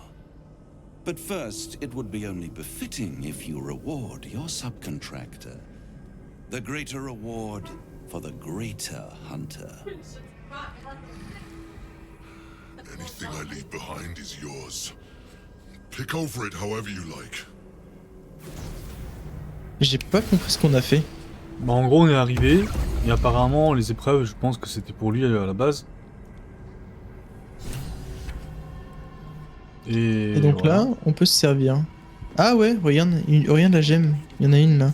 I: But first, it would be only befitting if you reward your subcontractor. The greater reward for the greater hunter.
H: Anything I leave behind is yours. Pick over it however you like.
B: J'ai pas compris ce qu'on a fait.
A: Bah en gros on est arrivé, et apparemment les épreuves je pense que c'était pour lui à la base.
B: Et donc
A: voilà.
B: là, on peut se servir. Ah ouais, regarde, regarde la gemme. Il y en a une là.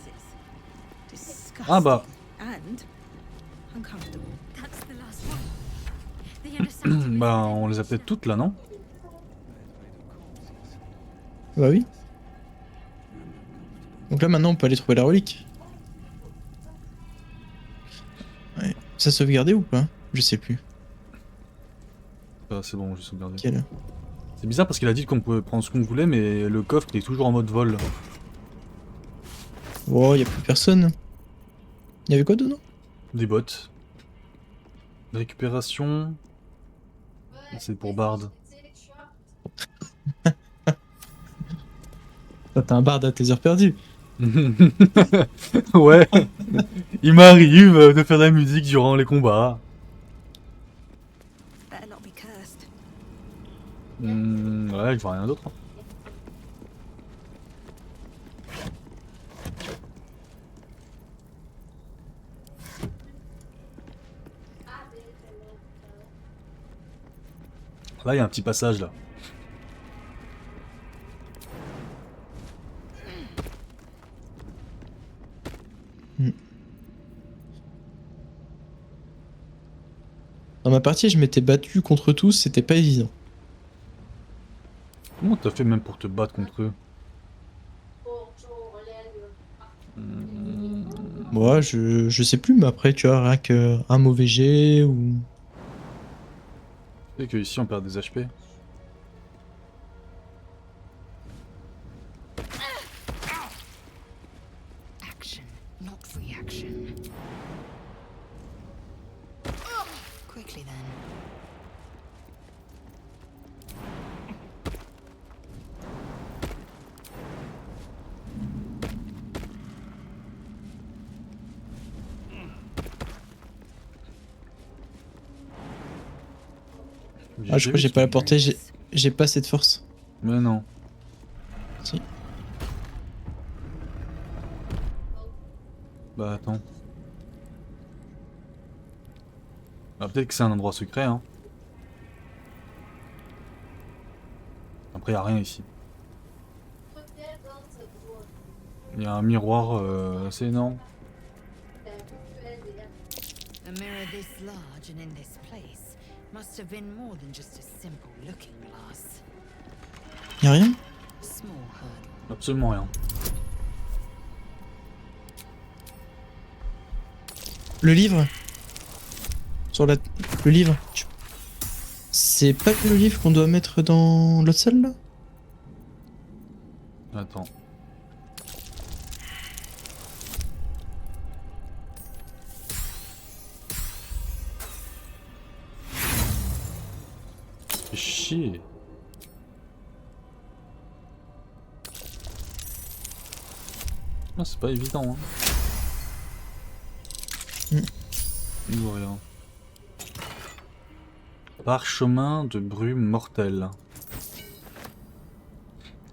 A: Ah bah,
C: And uncomfortable.
E: That's the last one. The inner sanctuary.
A: bah on les a peut-être toutes là non?
B: Bah oui. Donc là maintenant on peut aller trouver la relique. Ouais. Ça sauvegardé ou pas? Je sais plus.
A: Ah, c'est bon, j'ai sauvegardé.
B: Quelle?
A: C'est bizarre parce qu'il a dit qu'on pouvait prendre ce qu'on voulait mais le coffre il est toujours en mode vol.
B: Oh, y a plus personne. Y avait quoi dedans?
A: Des bottes. Récupération. C'est pour Bard.
B: T'as un barde à tes heures perdues.
A: Ouais. Il m'arrive de faire de la musique durant les combats.
C: Better not be cursed.
A: Ouais, je vois rien d'autre. Là, il y a un petit passage là.
B: Dans ma partie, je m'étais battu contre tous, c'était pas évident.
A: Comment t'as fait même pour te battre contre eux?
B: Moi, je sais plus, mais après, tu vois, rien qu'un mauvais jet ou.
A: Tu sais que ici on perd des HP.
C: Action, not reaction.
D: Quickly then.
B: Ah, je crois que j'ai pas la portée, j'ai pas assez de force.
A: Mais non.
B: Si.
A: Bah attends. Ah, peut-être que c'est un endroit secret, hein. Après, y a rien ici. Il y a un miroir assez énorme.
J: A mirror this large and in this place must have been more than just a simple looking glass.
B: Y'a rien?
J: Small hurdle.
A: Absolument rien.
B: Le livre? Sur la... Le livre? C'est pas le livre qu'on doit mettre dans l'autre salle là?
A: Attends. Fais chier. Ah, c'est pas évident, hein. Il voit rien. Parchemin de brume mortelle.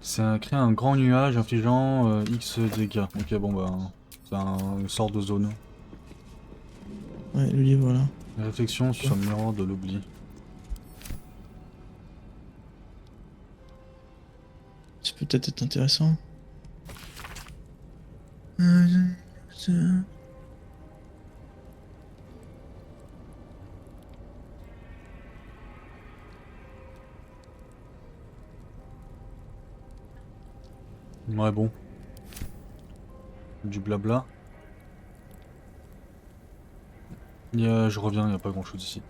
A: C'est créer un grand nuage infligeant X dégâts. Ok, bon bah, c'est une sorte de zone.
B: Ouais, le livre là.
A: Réflexion sur le miroir de l'oubli.
B: Ça peut peut-être être intéressant.
A: Ouais, bon. Du blabla. Je reviens, il n'y a pas grand chose ici.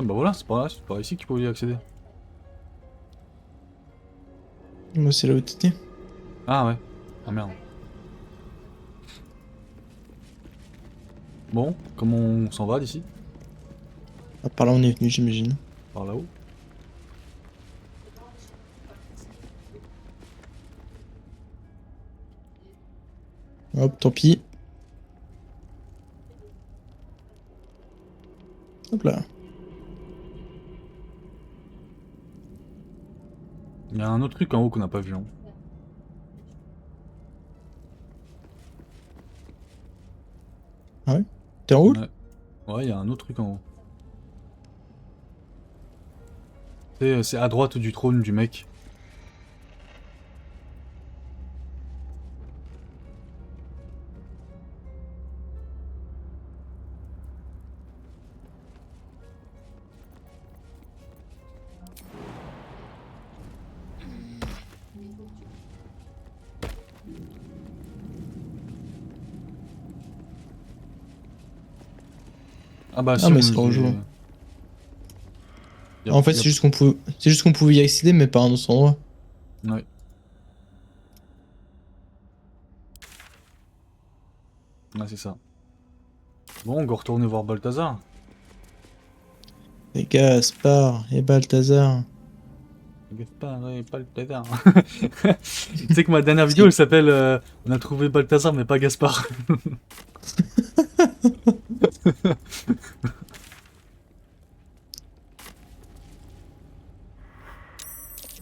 A: Ah bah voilà, c'est par ici qu'il faut y accéder.
B: Moi, c'est là où t'étais.
A: Ah ouais. Ah merde. Bon, comment on s'en va d'ici?
B: Ah, par là, on est venu, j'imagine.
A: Par là-haut.
B: Hop, tant pis. Hop là.
A: Il y a un autre truc en haut qu'on n'a pas vu. Hein.
B: Ah ouais? T'es en haut?
A: Ouais. Ouais, il y a un autre truc en haut. C'est à droite du trône du mec. Ah bah si,
B: Ah, mais
A: on
B: c'est
A: les-
B: rejoint.
A: Y a-
B: En fait,
A: y a-
B: c'est juste qu'on pouvait y accéder, mais pas à un autre endroit.
A: Ouais. Ouais, c'est ça. Bon, on va retourner voir Balthazar.
B: Et Gaspard et Balthazar.
A: Gaspard et Balthazar. Tu sais que ma dernière vidéo, elle s'appelle On a trouvé Balthazar, mais pas Gaspard.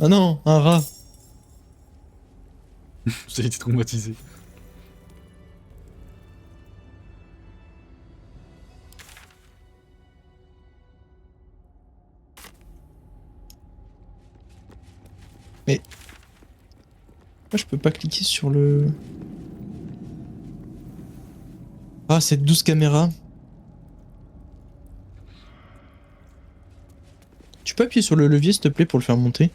B: Ah non, un rat.
A: J'ai été traumatisé.
B: Mais... Moi, je peux pas cliquer sur le... Ah, cette 12 caméras. Tu peux appuyer sur le levier, s'il te plaît, pour le faire monter?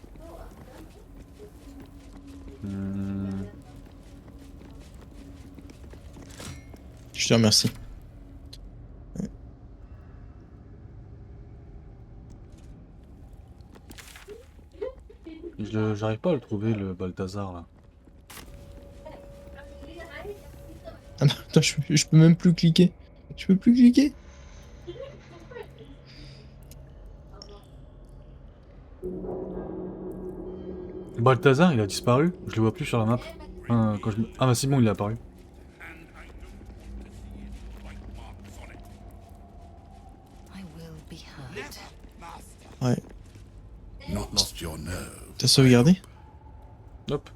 B: Je te remercie.
A: J'arrive pas à le trouver, le Balthazar, là.
B: Ah non, attends, je peux même plus cliquer. Je peux plus cliquer.
A: Balthazar, il a disparu. Je le vois plus sur la map. Ah bah c'est bon, il est apparu.
D: I will be heard.
B: Ouais.
H: Not lost your nerve.
B: T'as sauvegardé?
A: Hop.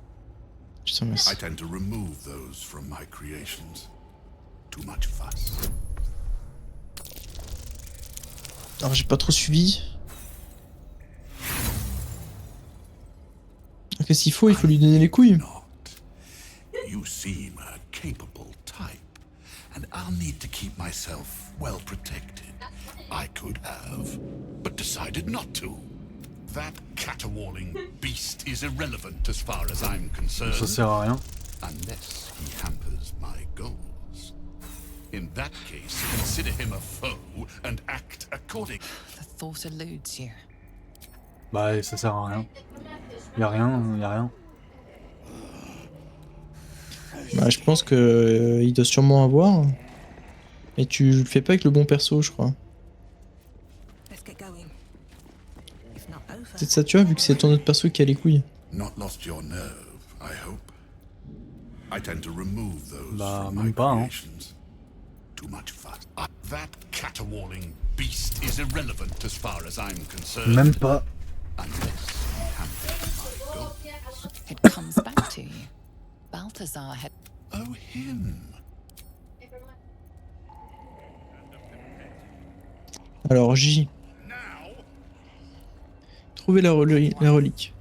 B: Je te remercie.
H: I tend to remove those from my creations. Too much fuss.
B: Alors, j'ai pas trop suivi. Qu'est-ce qu'il faut? Il faut lui donner les couilles.
H: Not. You seem a capable type, and I'll need to keep myself well protected. I could have, but decided not to. That caterwauling beast is irrelevant as far as I'm concerned.
A: Ça sert à rien.
H: Unless he hampers my goals. In that case, consider him a foe and act according.
D: The thought eludes you.
A: Bah ça sert à rien. Y'a rien.
B: Bah, je pense que il doit sûrement avoir. Mais tu le fais pas avec le bon perso, je crois.
J: Let's get going. If not over.
B: Peut-être ça, tu vois, vu que c'est ton autre perso qui a les couilles.
H: Not lost your nerve, I hope. I tend to remove those
A: Bah,
H: from
A: même
H: my
A: pas, hein.
H: creations. Too much fuss. That caterwauling beast is irrelevant as far as I'm concerned.
A: Même pas.
H: Unless he hampers my goals.
D: It comes back to you. Balthazar had.
H: Oh, him.
B: Alors, J. Trouver la relique.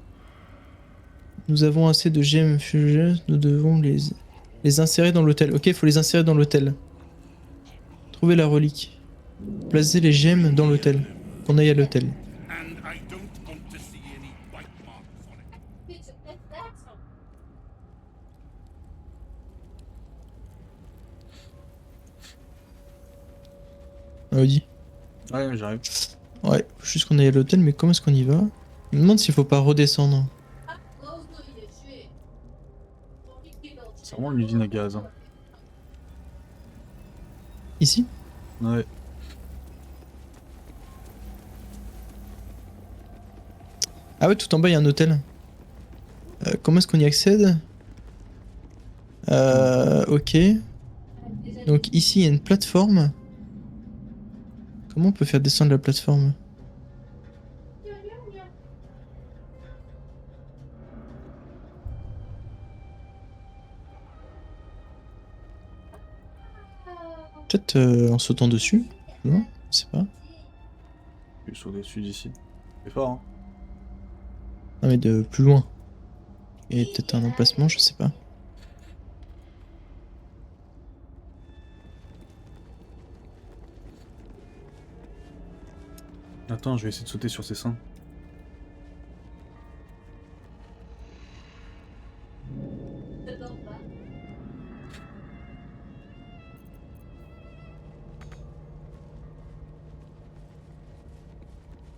B: Nous avons assez de gemmes fugées, nous devons les insérer dans l'hôtel. Ok, il faut les insérer dans l'hôtel. Trouver la relique. Placer les gemmes dans l'hôtel. Qu'on aille à l'hôtel.
H: And I don't want to see any white marks on it.
B: Audi.
A: Ouais, j'arrive.
B: Ouais, faut juste qu'on aille à l'hôtel, mais comment est-ce qu'on y va? Il me demande s'il faut pas redescendre.
A: C'est vraiment une usine à gaz. Hein.
B: Ici?
A: Ouais.
B: Ah ouais, tout en bas, il y a un hôtel. Comment est-ce qu'on y accède? Ok. Donc ici, il y a une plateforme. Comment on peut faire descendre la plateforme? Peut-être en sautant dessus? Non, je sais pas.
A: Je suis au-dessus d'ici. C'est fort, hein.
B: Non mais de plus loin. Et peut-être un emplacement, je sais pas.
A: Attends, je vais essayer de sauter sur ses seins.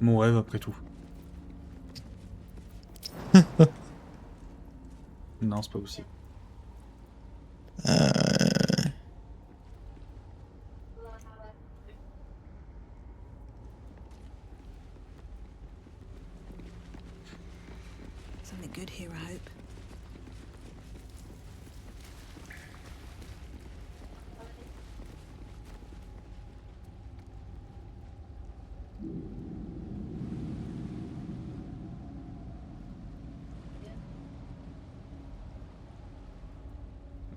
A: Mon rêve après tout. Non, c'est pas possible.
J: Something good here, I hope.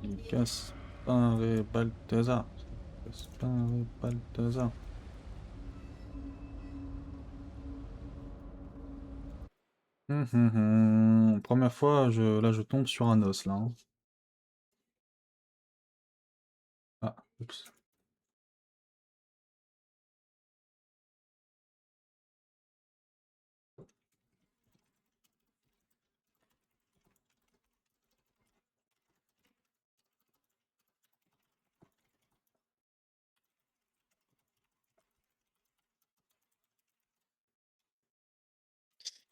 A: Il casse pas les Balthazar. Il casse pas les Balthazar. Première fois, là je tombe sur un os là. Hein. Ah, oups.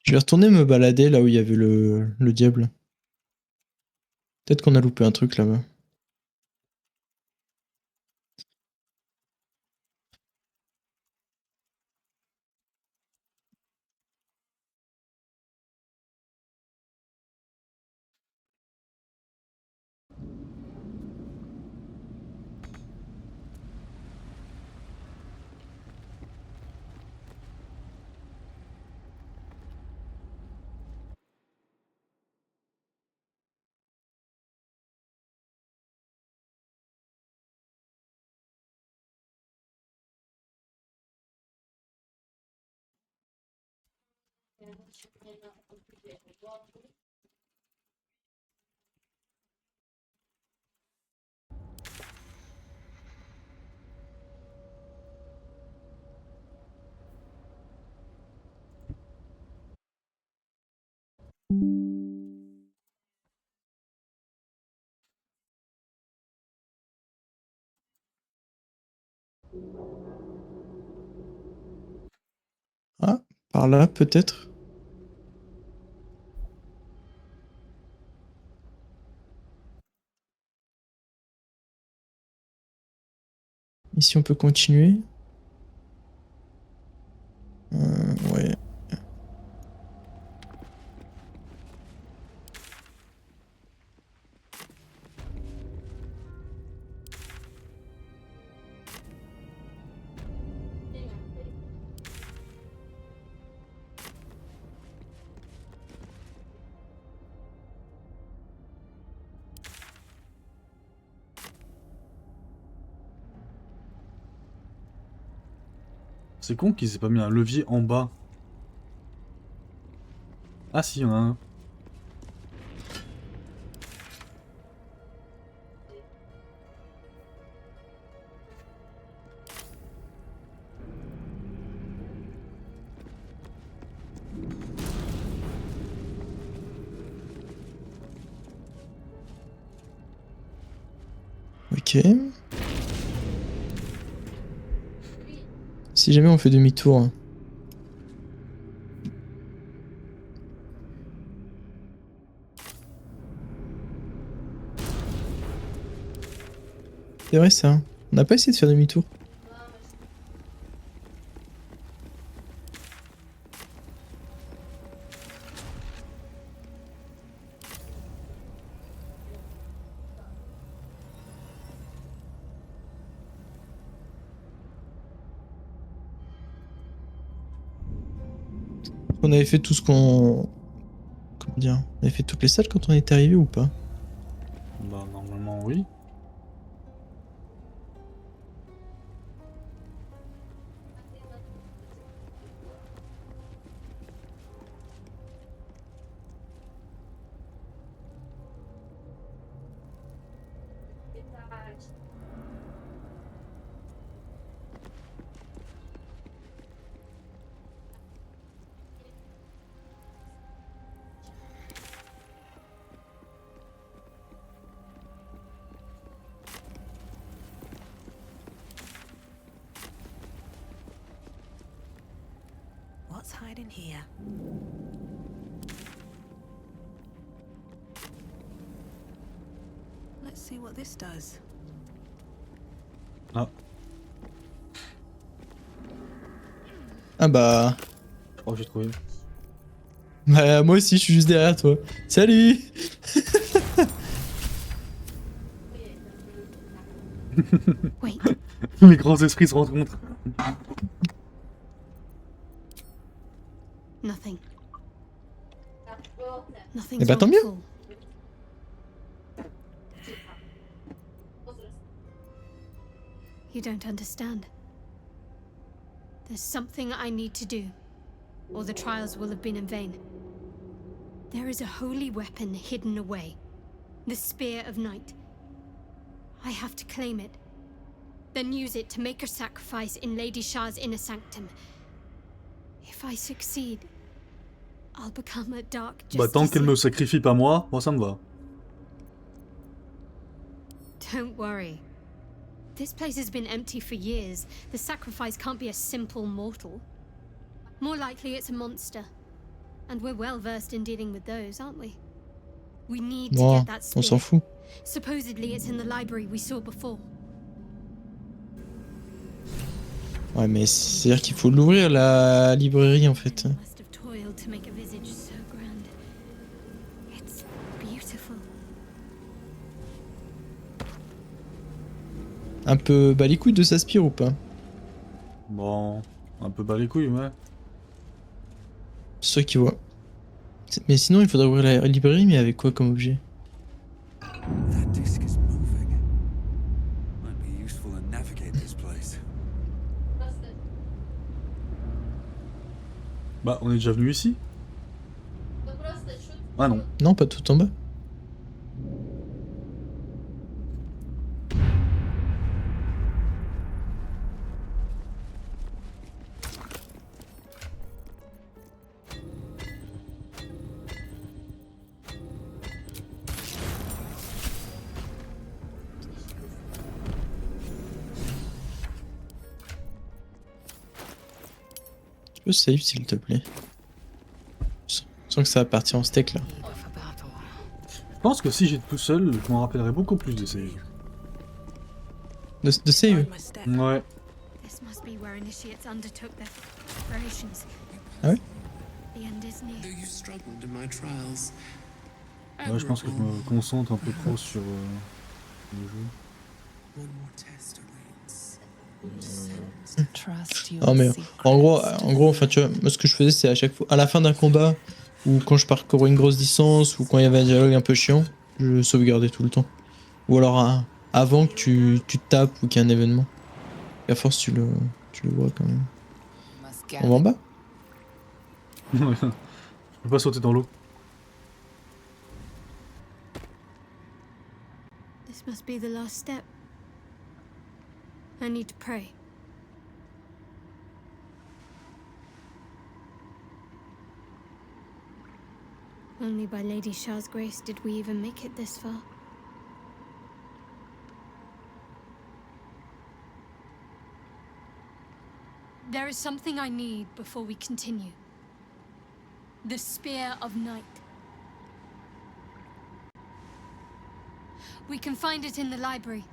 B: Je vais retourner me balader là où il y avait le diable. Peut-être qu'on a loupé un truc là-bas. Ah, par là peut-être. Ici on peut continuer. Ouais.
A: C'est con qu'ils aient pas mis un levier en bas. Ah si, il y en a un.
B: Ok. Si jamais on fait demi-tour. C'est vrai ça. On n'a pas essayé de faire demi-tour. On avait fait tout ce qu'on... Comment dire? On avait fait toutes les salles quand on est arrivé ou pas?
A: Bah, normalement, oui.
C: What's hiding here? Let's see what this does.
A: Ah,
B: Ah bah...
A: je crois que j'ai trouvé.
B: Bah moi aussi je suis juste derrière toi. Salut.
E: Wait,
A: Les grands esprits se rencontrent.
E: nothing. Nothing's
B: Eh bah, tant
E: wrong
B: mieux.
E: at all. You don't understand. There's something I need to do, or the trials will have been in vain. There is a holy weapon hidden away. The Spear of Night. I have to claim it. Then use it to make a sacrifice in Lady Shah's inner sanctum. If I succeed, I'll become a dark
A: Bah, tant qu'elle
E: justiciar.
A: me sacrifie pas moi ça me va.
E: Don't worry. This place has been empty for years. The sacrifice can't be a simple mortal. More likely it's a monster. And we're well versed in dealing with those, aren't we? We need to
B: Bon,
E: get that
B: on s'en
E: spear.
B: fout.
E: Supposedly it's in the library we saw before.
B: Ouais mais c'est-à-dire qu'il faut l'ouvrir la librairie en fait.
E: They must have toiled to make a visage so grand. It's beautiful.
B: Un peu bas les couilles de s'aspire ou pas?
A: Bon, un peu bas les couilles, ouais.
B: C'est toi qui vois. Mais sinon il faudrait ouvrir la librairie mais avec quoi comme objet?
F: That disc is moving. Might be useful to navigate this place.
A: Bah, on est déjà venu ici. Ah non.
B: Non, pas tout en bas. Tu peux save s'il te plaît. Je sens que ça va partir en steak là.
C: For battle.
A: Je pense que si j'étais tout seul, je m'en rappellerais beaucoup plus de ces...
B: De save?
C: Mind my step.
A: Ouais.
E: This must be where initiates undertook their preparations.
B: Ah ouais?
E: The end is near.
F: Though you struggled in my trials.
A: Ouais, je pense que je me concentre un peu trop sur le jeu.
F: One more test awaits.
D: Trust your
B: Ah mais
D: secret.
B: en gros, enfin tu vois, moi ce que je faisais c'est à chaque fois, à la fin d'un combat, ou quand je parcourais une grosse distance, ou quand il y avait un dialogue un peu chiant, je sauvegardais tout le temps. Ou alors avant que tu tapes ou qu'il y ait un événement. Et à force tu le vois quand même.
D: Must
B: On va en bas?
A: Je peux pas sauter dans l'eau.
E: This must be the last step. I need to pray. Only by Lady Shah's grace did we even make it this far. There is something I need before we continue. The Spear of Night. We can find it in the library.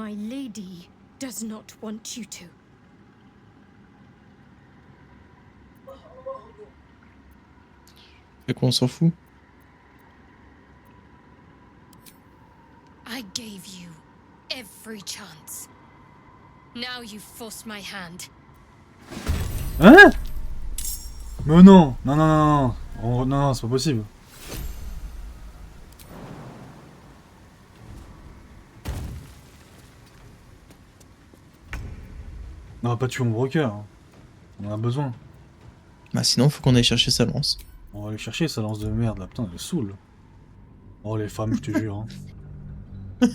E: My lady does not want you to.
B: Fait qu'on s'en fout.
E: I gave you every chance. Now you've forced my hand.
A: Hein? Mais non, non, non, non, non, non, non, c'est pas possible. On va pas tuer mon broker. Hein. On en a besoin.
B: Bah sinon, faut qu'on aille chercher sa lance.
A: On va aller chercher sa lance de merde là. Putain, elle est saoule. Oh les femmes, je te jure. Hein.